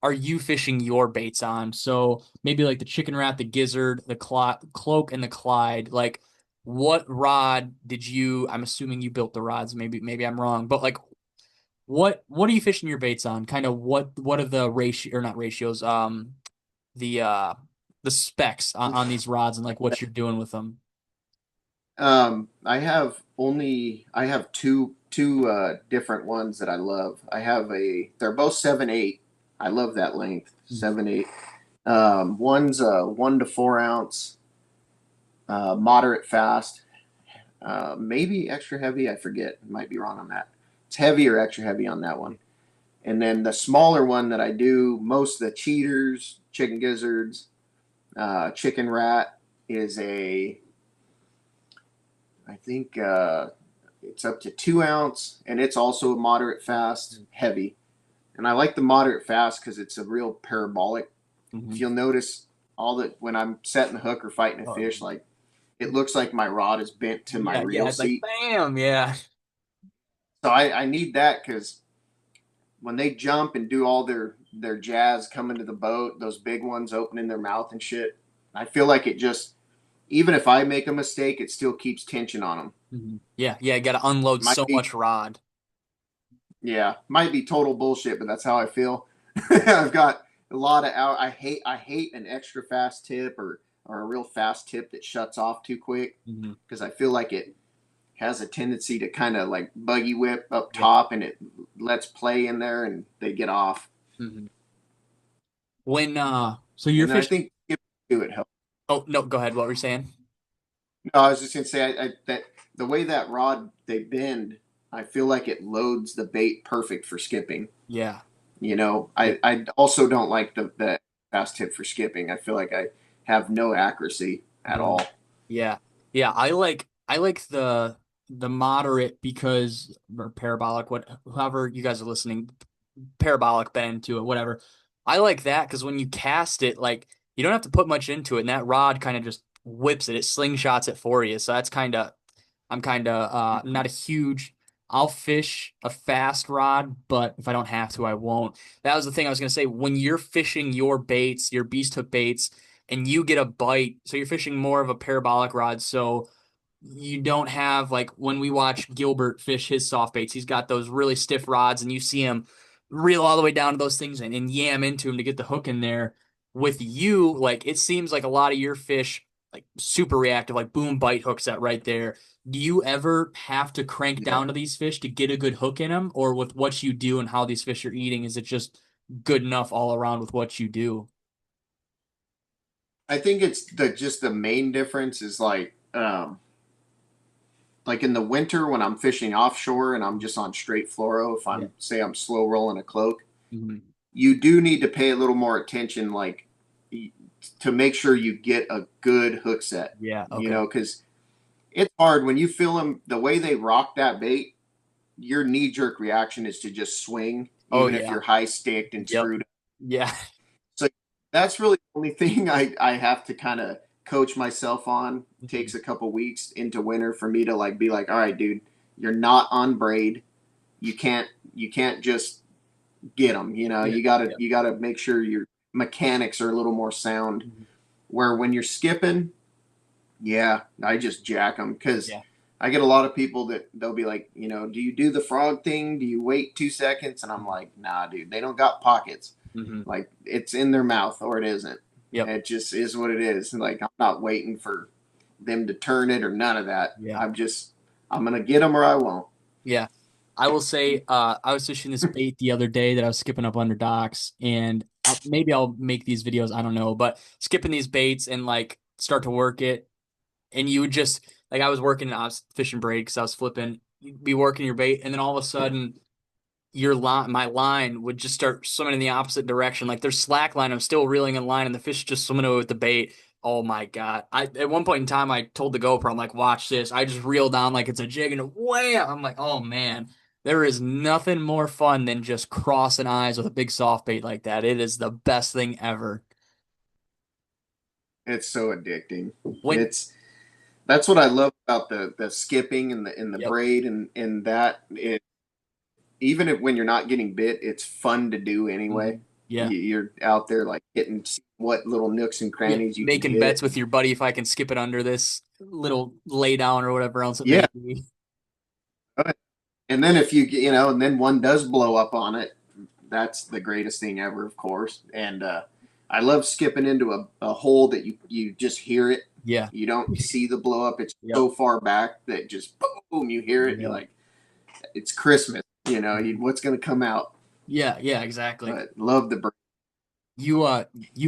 are you fishing your baits on? So maybe like the chicken rat, the gizzard, the cloak, and the Clyde. Like, what rod did you? I'm assuming you built the rods. Maybe I'm wrong, but like, what are you fishing your baits on? Kind of what are the ratio or not ratios? The uh the specs on these rods and like what you're doing with them. I have two different ones that I love. They're both 7/8. I love that length, 7/8. One's a 1 to 4 ounce, moderate fast, maybe extra heavy. I forget. I might be wrong on that. It's heavy or extra heavy on that one. And then the smaller one that I do most of the cheaters, chicken gizzards, chicken rat is I think it's up to 2 ounce, and it's also a moderate fast, heavy. And I like the moderate fast because it's a real parabolic. Mm-hmm. If you'll notice, all that when I'm setting the hook or fighting a fish, like it looks like my rod is bent to my reel It's like seat. bam, yeah. So I need that because when they jump and do all their jazz coming to the boat, those big ones opening their mouth and shit, I feel like it just even if I make a mistake, it still keeps tension on them. Mm-hmm. Yeah, you got to unload Might so be much rod. Yeah, might be total bullshit, but that's how I feel. I've got a lot of out. I hate an extra fast tip or a real fast tip that shuts off too quick Mm-hmm. because I feel like it has a tendency to kind of like buggy whip up Yep. top and it lets play in there and they get off. Mm-hmm. When so you're And then I fishing. think do it helps. Oh no, go ahead. What were you saying? No, I was just gonna say that the way that rod they bend, I feel like it loads the bait perfect for skipping. Yeah. You know, Yeah. I also don't like the fast tip for skipping. I feel like I have no accuracy at Mhm. all. Yeah. Yeah, I like the moderate because or parabolic, what however you guys are listening, parabolic bend to it, whatever. I like that because when you cast it, like you don't have to put much into it, and that rod kind of just whips it. It slingshots it for you. So that's I'm kind of Mhm. not a huge. I'll fish a fast rod, but if I don't have to, I won't. That was the thing I was gonna say. When you're fishing your baits, your beast hook baits, and you get a bite, so you're fishing more of a parabolic rod, so you don't have like when we watch Gilbert fish his soft baits, he's got those really stiff rods, and you see him reel all the way down to those things and yam into him to get the hook in there. With you, like it seems like a lot of your fish like super reactive, like boom bite hooks that right there. Do you ever have to crank Yeah, down to these fish to get a good hook in them, or with what you do and how these fish are eating, is it just good enough all around with what you do? I think it's the main difference is like in the winter when I'm fishing offshore and I'm just on straight fluoro. If Yeah. I'm slow rolling a cloak, Mhm. you do need to pay a little more attention, like to make sure you get a good hook set. Yeah. You Okay. know, because it's hard when you feel them the way they rock that bait. Your knee jerk reaction is to just swing, Oh even if yeah. you're high staked and Yep. screwed up. Yeah. So that's really the only thing I have to kind of coach myself on. It takes a couple weeks into winter for me to like be like, all right, dude, you're not on braid. You can't just get them. You know, Yeah. you gotta make sure your mechanics are a little more sound. Mhm. Where when you're skipping, yeah, I just jack them because Yeah. I get a lot of people that they'll be like, do you do the frog thing? Do you wait 2 seconds? And I'm like, nah, dude, they don't got pockets. Mm-hmm. Like it's in their mouth or it isn't. Yep. It just is what it is. Like I'm not waiting for them to turn it or none of that. Yeah. I'm gonna get them or I won't. Yeah. I will say, I was fishing this bait the other day that I was skipping up under docks, and maybe I'll make these videos. I don't know, but skipping these baits and like start to work it, and you would just like I was working, I was fishing braid because I was flipping. You'd be working your bait, and then all of a sudden your line, my line would just start swimming in the opposite direction. Like there's slack line, I'm still reeling in line, and the fish just swimming away with the bait. Oh my God. I at one point in time I told the GoPro, I'm like, watch this. I just reel down like it's a jig and wham. I'm like, oh man. There is nothing more fun than just crossing eyes with a big soft bait like that. It is the best thing ever. It's so addicting. When It's That's what I love about the skipping and the yep. braid and that it even if when you're not getting bit, it's fun to do Mm-hmm. anyway. Yeah. You're out there like hitting what little nooks and Yeah. crannies you can Making bets hit. with your buddy if I can skip it under this little lay down or whatever else it may Yeah. be. And then if and then one does blow up on it, that's the greatest thing ever, of course. And I love skipping into a hole that you just hear it. Yeah. You don't see the blow up. It's Yep. so far back that just boom, you hear it. And you're Yep. like, it's Christmas. What's going to come out? Yeah. Yeah. Exactly. But love the You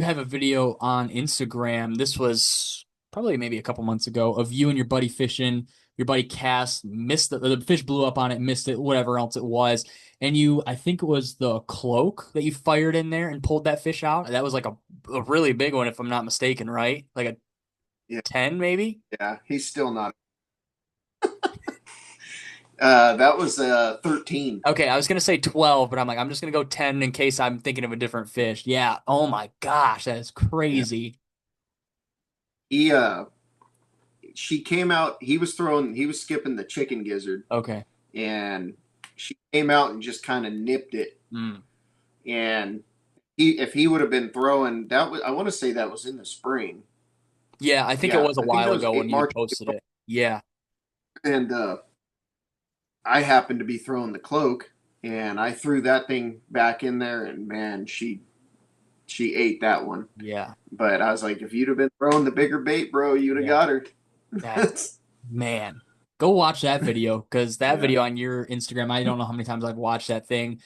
have a video on Instagram. This was probably maybe a couple months ago of you and your buddy fishing. Your buddy cast, missed the fish blew up on it, missed it, whatever else it was. And I think it was the cloak that you fired in there and pulled that fish out. That was like a really big one, if I'm not mistaken, right? Like a yeah, 10 maybe? yeah. He's still not. That was 13. Okay, I was gonna say 12, but I'm like, I'm just gonna go 10 in case I'm thinking of a different fish. Yeah. Oh my gosh, that is Yeah. crazy. He she came out. He was skipping the chicken gizzard, Okay. and she came out and just kind of nipped it. Mm. And if he would have been throwing that was I want to say that was in the spring. Yeah, I think it Yeah, was a I think while that was ago when you March, posted it. Yeah. and I happened to be throwing the cloak, and I threw that thing back in there, and man, she ate that one. Yeah. But I was like, if you'd have been throwing the bigger bait, bro, you'd have Yeah. got her. That man. Go watch that video because that Yeah, video on your Instagram, I don't know how many times I've watched that thing.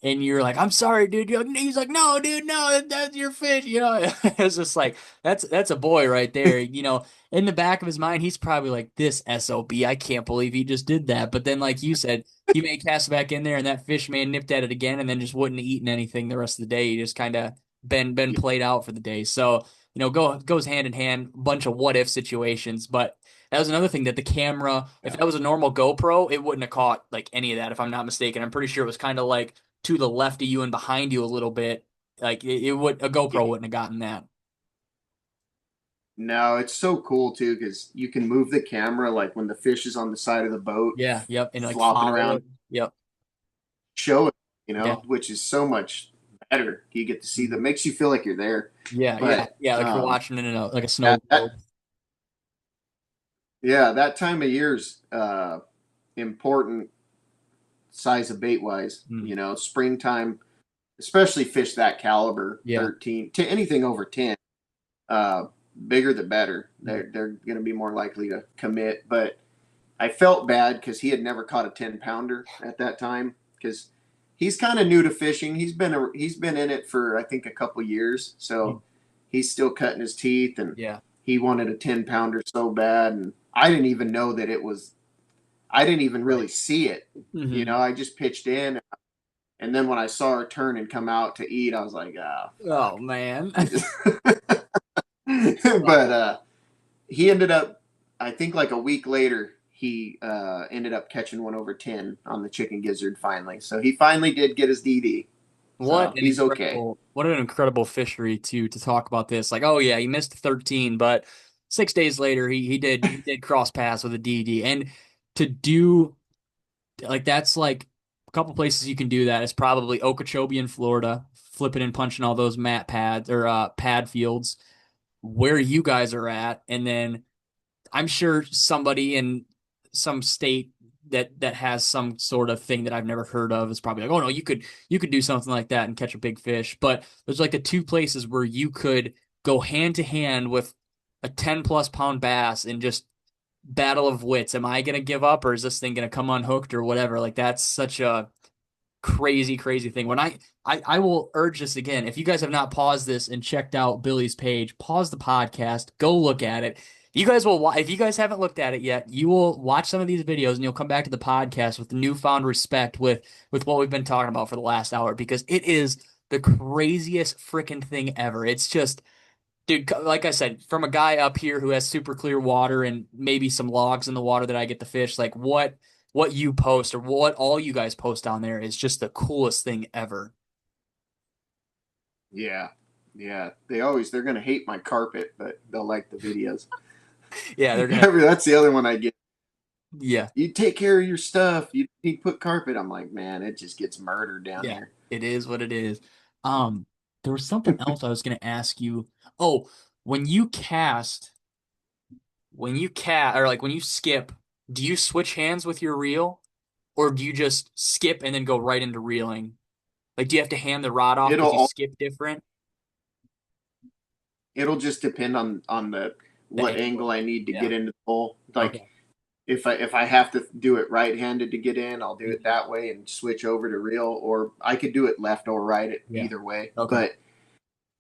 And you're like, I'm sorry, dude. He's like, no, dude, no, that's your fish. It's just like that's a boy right there. In the back of his mind, he's probably like, this SOB, I can't believe he just did that. But then, like you said, he may cast it back in there, and that fish man nipped at it again, and then just wouldn't have eaten anything the rest of the day. He just kind of been yeah, played out for the day. So goes hand in hand, bunch of what if situations, but. That was another thing that the camera, if yeah, that was a normal GoPro, it wouldn't have caught like any of that, if I'm not mistaken. I'm pretty sure it was kind of like to the left of you and behind you a little bit. Like it would a GoPro yeah. wouldn't have gotten that. No, it's so cool too because you can move the camera like when the fish is on the side of the boat, Yeah, yep, and like flopping follow around, it. Yep. show it, Yeah. which is so much better. You get to see that makes you feel like you're there. Yeah, yeah, But yeah. Like you're watching it in a snow that, globe. yeah, that time of year's important size of bait wise. Mm. Springtime, especially fish that caliber, Yeah. 13 to anything over 10. Uh, Bigger the better. Mm. They're going to be more likely to commit. But I felt bad because he had never caught a 10-pounder at that time because he's kind of new to fishing. He's been in it for I think a couple years, so he's still cutting his teeth, and Yeah. he wanted a 10-pounder so bad, and I didn't even know that it was. I didn't even really see it. Mm-hmm. I just pitched in, and then when I saw her turn and come out to eat, I was like, ah. Oh man. But he ended up, I think, like a week later, he ended up catching one over 10 on the chicken gizzard finally. So he finally did get his DD. So he's okay. What an incredible fishery to talk about this. Like, oh yeah, he missed 13, but 6 days later he did cross paths with a DD. And to do like that's like a couple places you can do that. It's probably Okeechobee in Florida, flipping and punching all those mat pads or pad fields where you guys are at, and then I'm sure somebody in some state that has some sort of thing that I've never heard of is probably like, oh no, you could do something like that and catch a big fish. But there's like the two places where you could go hand to hand with a 10 plus pound bass and just battle of wits. Am I gonna give up or is this thing gonna come unhooked or whatever? Like that's such a crazy, crazy thing. When I will urge this again. If you guys have not paused this and checked out Billy's page, pause the podcast, go look at it. You guys will, if you guys haven't looked at it yet, you will watch some of these videos and you'll come back to the podcast with newfound respect with what we've been talking about for the last hour because it is the craziest freaking thing ever. It's just, dude, like I said, from a guy up here who has super clear water and maybe some logs in the water that I get to fish, like what you post or what all you guys post down there is just the coolest thing ever. Yeah. Yeah. They're going to hate my carpet, but they'll like the videos. Yeah, they're gonna. That's the other one I get. Yeah, You take care of your stuff. You need to put carpet. I'm like, man, it just gets murdered down yeah. here. It is what it is. Um, there was something else I was gonna ask you. Oh, when you cast, or like when you skip, do you switch hands with your reel, or do you just skip and then go right into reeling? Like, do you have to hand the rod off It'll because you all, skip different? it'll just depend on the The what angle. angle I need to Yeah. get into the hole. Like Okay. if I have to do it right-handed to get in, I'll do it Mhm. that way and switch over to reel, or I could do it left or right Yeah. either way. Okay.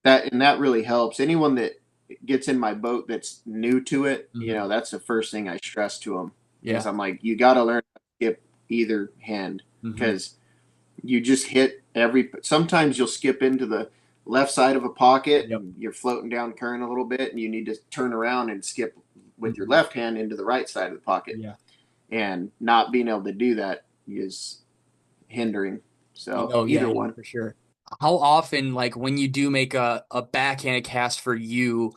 But that really helps. Anyone that gets in my boat that's new to it, Mhm. that's the first thing I stress to them is Yeah. I'm like, you got to learn to skip either hand Hmm. because you just hit every. Sometimes you'll skip into the left side of a pocket Yep. and you're floating down current a little bit, and you need to turn around and skip with your Hmm. left hand into the right side of the pocket, Yeah. and not being able to do that is hindering. So Oh yeah, either yeah, one. for sure. How often, like when you do make a backhanded cast for you,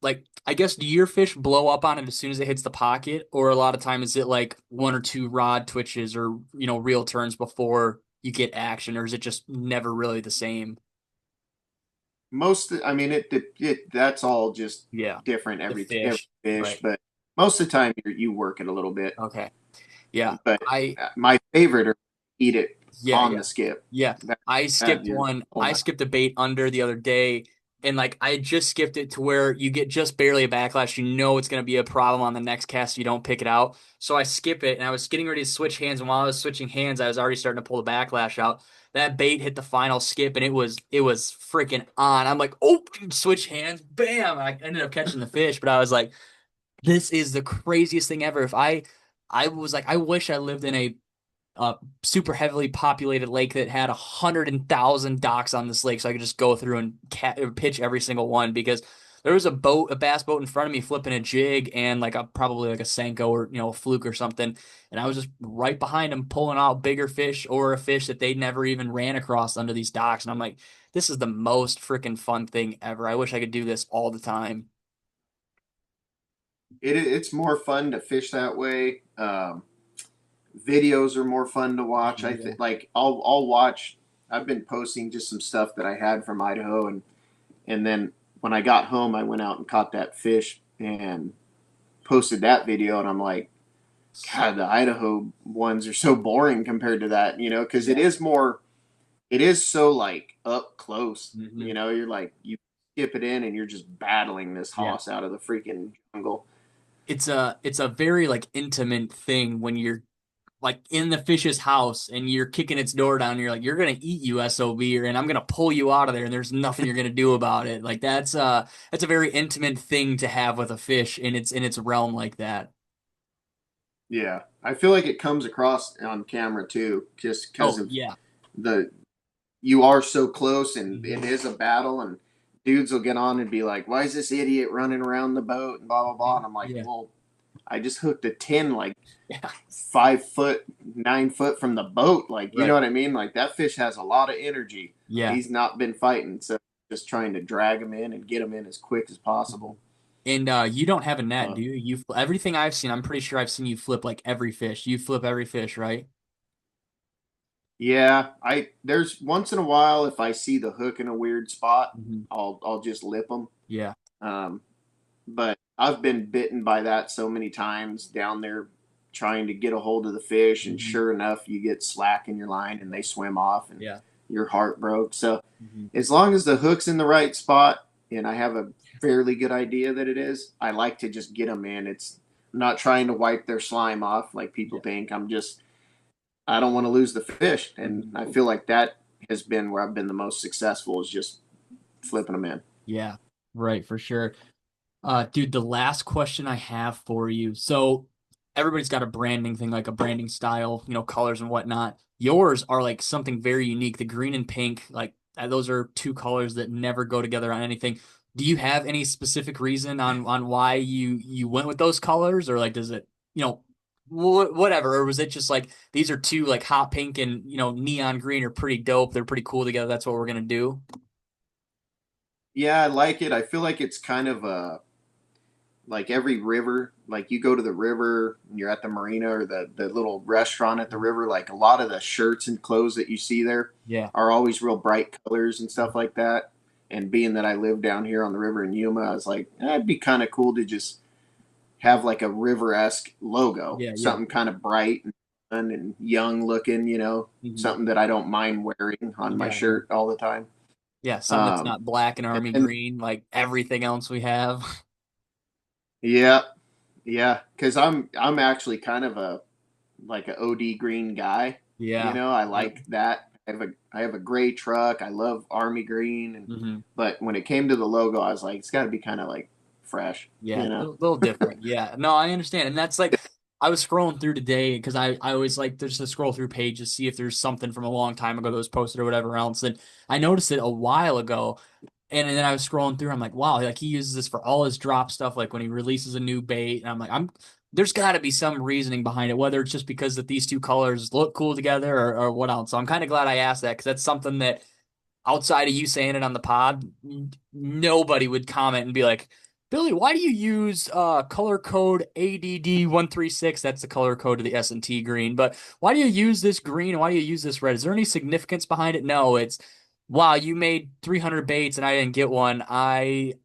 like I guess do your fish blow up on it as soon as it hits the pocket, or a lot of time is it like one or two rod twitches or reel turns before you get action, or is it just never really the same? I mean, it that's all just Yeah, different the every fish, fish, right? but most of the time you work it a little bit. Okay, yeah, But I my favorite are eat it Yeah, on yeah. the skip. Yeah. That I that skipped is one. oh I my skipped a bait under the other day, and like I just skipped it to where you get just barely a backlash. You know it's going to be a problem on the next cast if you don't pick it out. So I skip it, and I was getting ready to switch hands, and while I was switching hands, I was already starting to pull the backlash out. That bait hit the final skip, and it was freaking on. I'm like, oh, switch hands, bam! I ended up catching the fish, but I was like, this is the craziest thing ever. If I was like, I wish I lived in a super heavily populated lake that had 100,000 docks on this lake, so I could just go through and pitch every single one because there was a bass boat in front of me flipping a jig and like a probably like a Senko or a fluke or something, and I was just right behind them pulling out bigger fish or a fish that they never even ran across under these docks, and I'm like, this is the most freaking fun thing ever. I wish I could do this all the time. it's more fun to fish that way. Videos are more fun to watch. I Yeah. think like I'll watch. I've been posting just some stuff that I had from Idaho, and then when I got home, I went out and caught that fish and posted that video, and I'm like, God, the Idaho ones are so boring compared to that, because Yeah. it is so like up close, Hmm. you're like, you skip it in and you're just battling this Yeah. hoss out of the freaking jungle. It's a very like intimate thing when you're like in the fish's house and you're kicking its door down and you're like, you're gonna eat you SOB or and I'm gonna pull you out of there and there's nothing you're gonna do about it. Like that's a very intimate thing to have with a fish in its realm like that. Yeah. I feel like it comes across on camera too, just because Oh of yeah. the, you are so close and it Hmm. is a battle, and dudes will get on and be like, why is this idiot running around the boat and blah, blah, blah. And I'm like, Yeah. well, I just hooked a 10 like Yeah. 5 foot, 9 foot from the boat. Like, you know Right. what I mean? Like, that fish has a lot of energy. Yeah. He's not been fighting. So just trying to drag him in and get him in as quick as possible. And you don't have a net, Uh, do you? Everything I've seen, I'm pretty sure I've seen you flip like every fish. You flip every fish, right? yeah, there's once in a while if I see the hook in a weird spot, Hmm. I'll just lip them. Yeah. Um, but I've been bitten by that so many times down there trying to get a hold of the fish, and Hmm. sure enough, you get slack in your line and they swim off, and Yeah. your heart broke. So Hmm. as long as the hook's in the right spot and I have a fairly good idea that it is, I like to just get them in. I'm not trying to wipe their slime off like people Yeah. think. I don't want to lose the fish, and Hmm. I feel like that has been where I've been the most successful is just flipping them in. Yeah. Right, for sure. Dude, the last question I have for you. So everybody's got a branding thing, like a branding style, colors and whatnot. Yours are like something very unique. The green and pink, like those are two colors that never go together on anything. Do you have any specific reason on why you went with those colors, or like does it, whatever, or was it just like these are two like hot pink and neon green are pretty dope. They're pretty cool together. That's what we're gonna do. Yeah, I like it. I feel like it's kind of a like every river, like you go to the river and you're at the marina or the little restaurant at the river, like a lot of the shirts and clothes that you see there Yeah. are always real bright colors and stuff like that. And being that I live down here on the river in Yuma, I was like, it'd be kind of cool to just have like a river esque logo, Yeah. Yeah. something kind of bright and fun and young looking, Mhm. something that I don't mind wearing on my Yeah. Yeah. shirt all the time. Yeah. Something that's Um, not black and and army then, green like everything else we have. yeah, yeah, because I'm actually kind of a like a OD green guy. Yeah. I Yep. like that. I have a gray truck. I love army green, Hmm. but when it came to the logo, I was like, it's got to be kind of like fresh. Yeah, a little different. Yeah, no, I understand, and that's like I was scrolling through today because I always like just to scroll through pages see if there's something from a long time ago that was posted or whatever else, and I noticed it a while ago, and then I was scrolling through. I'm like, wow, like he uses this for all his drop stuff, like when he releases a new bait, and I'm like, there's got to be some reasoning behind it, whether it's just because that these two colors look cool together or what else. So I'm kind of glad I asked that because that's something that outside of you saying it on the pod, nobody would comment and be like, Billy, why do you use color code ADD136? That's the color code of the S&T green. But why do you use this green and why do you use this red? Is there any significance behind it? No, it's wow, you made 300 baits and I didn't get one. I'm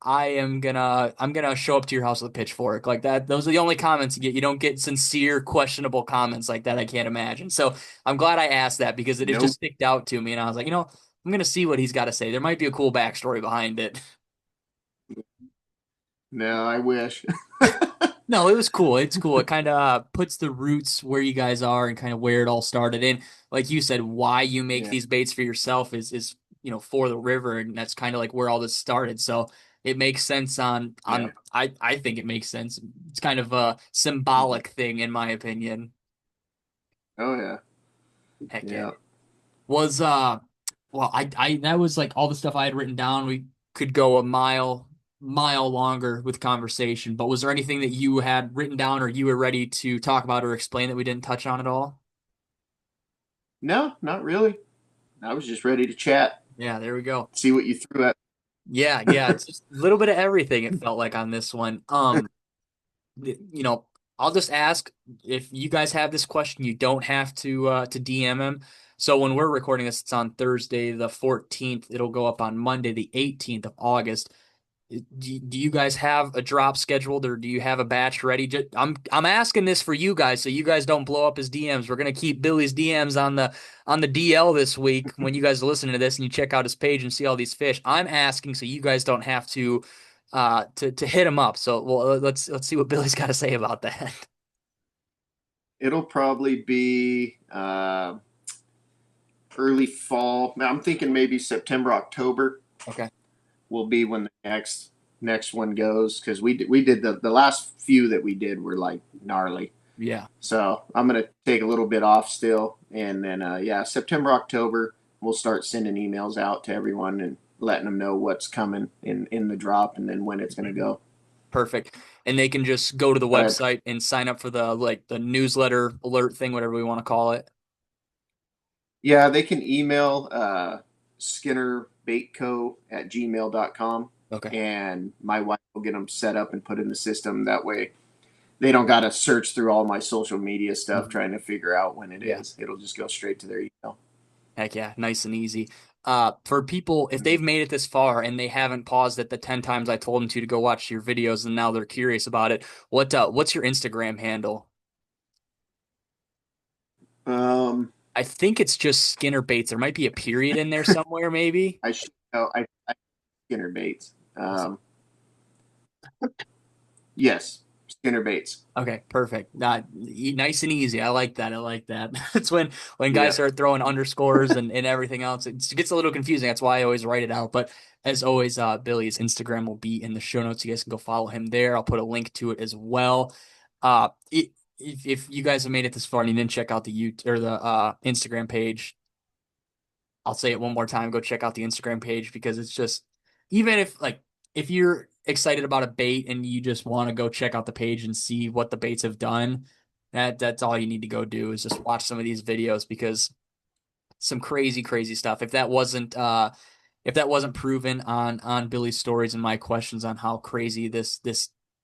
gonna show up to your house with a pitchfork. Like that. Those are the only comments you get. You don't get sincere, questionable comments like that. I can't imagine. So I'm glad I asked that because it Nope. just sticked out to me and I was like, I'm gonna see what he's got to say. There might be a cool backstory behind it. No, I wish. No, it was cool. It's cool. It kind of puts the roots where you guys are and kind of where it all started. And like you said, why you make Yeah, these baits for yourself is for the river, and that's kind of like where all this started. So it makes sense yeah. on I think it makes sense. It's kind of a Mhm. symbolic thing in my opinion. Oh yeah, Heck yeah. yeah. Was well I that was like all the stuff I had written down. We could go a mile longer with conversation, but was there anything that you had written down or you were ready to talk about or explain that we didn't touch on at all? No, not really. I was just ready to chat, Yeah, there we go. see what you threw at. Yeah, it's just a little bit of everything it felt like on this one. You know, I'll just ask if you guys have this question, you don't have to DM him. So when we're recording this, it's on Thursday the 14th. It'll go up on Monday the 18th of August. Do you guys have a drop scheduled or do you have a batch ready? I'm asking this for you guys so you guys don't blow up his DMs. We're gonna keep Billy's DMs on the DL this week when you guys are listening to this and you check out his page and see all these fish. I'm asking so you guys don't have to hit him up. So well let's see what Billy's got to say about that. It'll probably be early fall. I'm thinking maybe September, October Okay. will be when the next one goes because we did the last few that we did were like gnarly. Yeah. So I'm gonna take a little bit off still, and then yeah, September, October, we'll start sending emails out to everyone and letting them know what's coming in the drop and then when it's gonna go. Perfect. And they can just go to the But website and sign up for the newsletter alert thing, whatever we want to call it. yeah, they can email skinnerbaitco@gmail.com, Okay. and my wife will get them set up and put in the system. That way, they don't got to search through all my social media stuff Mhm. trying to figure out when it Yeah. is. It'll just go straight to their email. Heck yeah, nice and easy. For people, if Mhm. they've made it this far and they haven't paused it the 10 times I told them to go watch your videos and now they're curious about it, what's your Instagram handle? Um, I think it's just Skinner Baits. There might be a period in there somewhere, maybe. I should know. I Skinner Baits. Yes, Skinner Baits. Okay, perfect. Nice and easy. I like that. I like that. It's when guys Yeah. start throwing underscores and everything else, it gets a little confusing. That's why I always write it out. But as always, Billy's Instagram will be in the show notes. You guys can go follow him there. I'll put a link to it as well. If you guys have made it this far and you didn't check out the YouTube or the Instagram page, I'll say it one more time. Go check out the Instagram page because it's just even if you're excited about a bait and you just want to go check out the page and see what the baits have done, that's all you need to go do is just watch some of these videos because some crazy stuff. If that wasn't proven on Billy's stories and my questions on how crazy this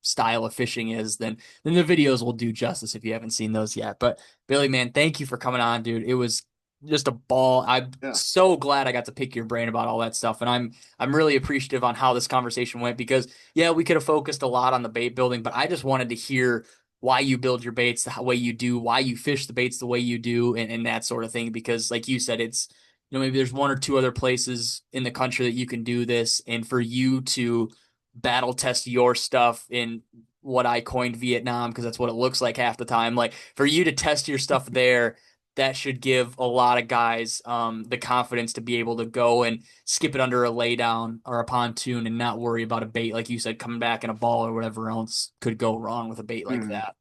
style of fishing is, then the videos will do justice if you haven't seen those yet. But Billy, man, thank you for coming on, dude. It was just a ball. I'm Yeah. so glad I got to pick your brain about all that stuff, and I'm really appreciative on how this conversation went because yeah, we could have focused a lot on the bait building, but I just wanted to hear why you build your baits the way you do, why you fish the baits the way you do, and that sort of thing. Because, like you said, it's maybe there's one or two other places in the country that you can do this, and for you to battle test your stuff in what I coined Vietnam, because that's what it looks like half the time. Like for you to test your stuff there, that should give a lot of guys the confidence to be able to go and skip it under a laydown or a pontoon and not worry about a bait, like you said, coming back in a ball or whatever else could go wrong with a bait like Mhm. that.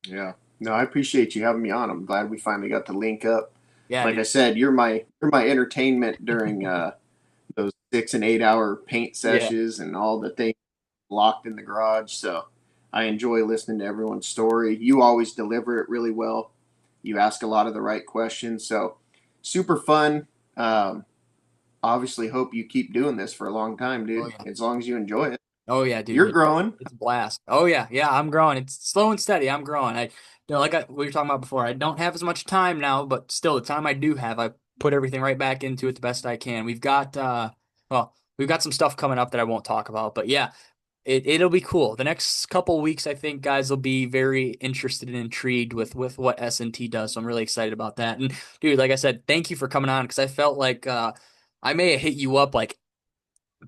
Yeah. No, I appreciate you having me on. I'm glad we finally got to link up. Yeah, Like I dude. said, you're my entertainment during those 6 and 8 hour paint Yeah. sessions and all the things locked in the garage. So I enjoy listening to everyone's story. You always deliver it really well. You ask a lot of the right questions. So super fun. Um, Obviously, hope you keep doing this for a long time, Oh dude. yeah. As long as you enjoy it. Oh yeah, dude. You're growing. It's a blast. Oh yeah, yeah. I'm growing. It's slow and steady. I'm growing. We were talking about before. I don't have as much time now, but still, the time I do have, I put everything right back into it the best I can. Well, we've got some stuff coming up that I won't talk about, but yeah, it'll be cool. The next couple weeks, I think guys will be very interested and intrigued with what S&T does. So I'm really excited about that. And dude, like I said, thank you for coming on because I felt like I may have hit you up like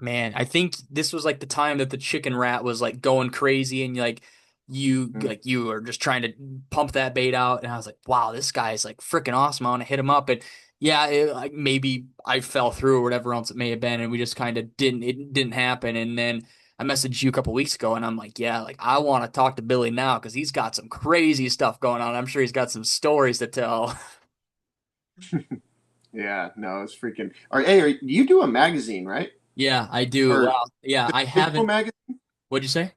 man, I think this was like the time that the chicken rat was like going crazy and Mm. you were just trying to pump that bait out and I was like, wow, this guy is like freaking awesome. I want to hit him up and yeah, like maybe I fell through or whatever else it may have been and we just kind of didn't happen and then I messaged you a couple weeks ago and I'm like, yeah, like I want to talk to Billy now because he's got some crazy stuff going on. I'm sure he's got some stories to tell. Yeah, no, it's freaking. Hey, you do a magazine, right? Yeah, I do. Or Wow. Yeah, I digital haven't. magazine? What'd you say?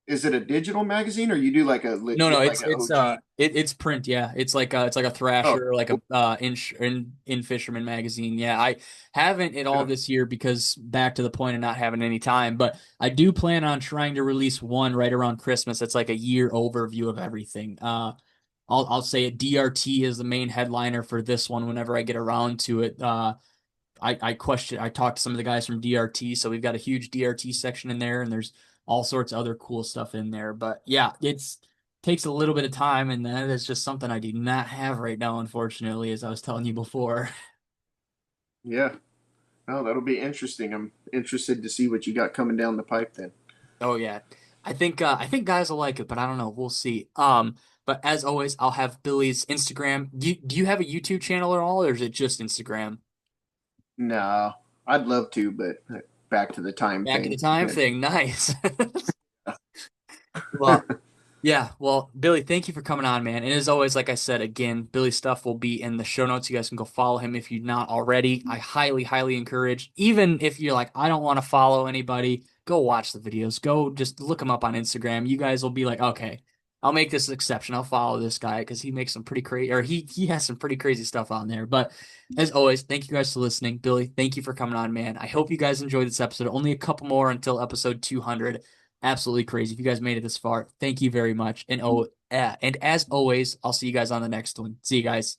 Is it a digital magazine, or you do like a No, no, legit, like a OG? it's print, yeah. It's like a Oh, Thrasher, like cool. a in Fisherman magazine. Yeah, I haven't at all Yeah. this year because back to the point of not having any time, but I do plan on trying to release one right around Christmas. It's like a year overview of everything. I'll say it. DRT is the main headliner for this one whenever I get around to it. I talked to some of the guys from DRT, so we've got a huge DRT section in there, and there's all sorts of other cool stuff in there. But yeah, it's takes a little bit of time, and that is just something I do not have right now, unfortunately, as I was telling you before. Yeah. No, that'll be interesting. I'm interested to see what you got coming down the pipe then. Oh yeah, I think guys will like it, but I don't know. We'll see. But as always, I'll have Billy's Instagram. Do you have a YouTube channel at all, or is it just Instagram? No, I'd love to, but back to the time Back at the thing. time But, thing, nice. Well, yeah, well, Billy, thank you for coming on, man. And as always, like I said, again, Billy's stuff will be in the show notes. You guys can go follow him if you're not already. I highly, highly encourage, even if you're like, I don't want to follow anybody, go watch the videos. Go just look him up on Instagram. You guys will be like, okay, I'll make this an exception. I'll follow this guy because he makes some pretty crazy, or he has some pretty crazy stuff on there. But as always, thank you guys for listening. Billy, thank you for coming on, man. I hope you guys enjoyed this episode. Only a couple more until episode 200. Absolutely crazy. If you guys made it this far, thank you very much. And as always, I'll see you guys on the next one. See you guys.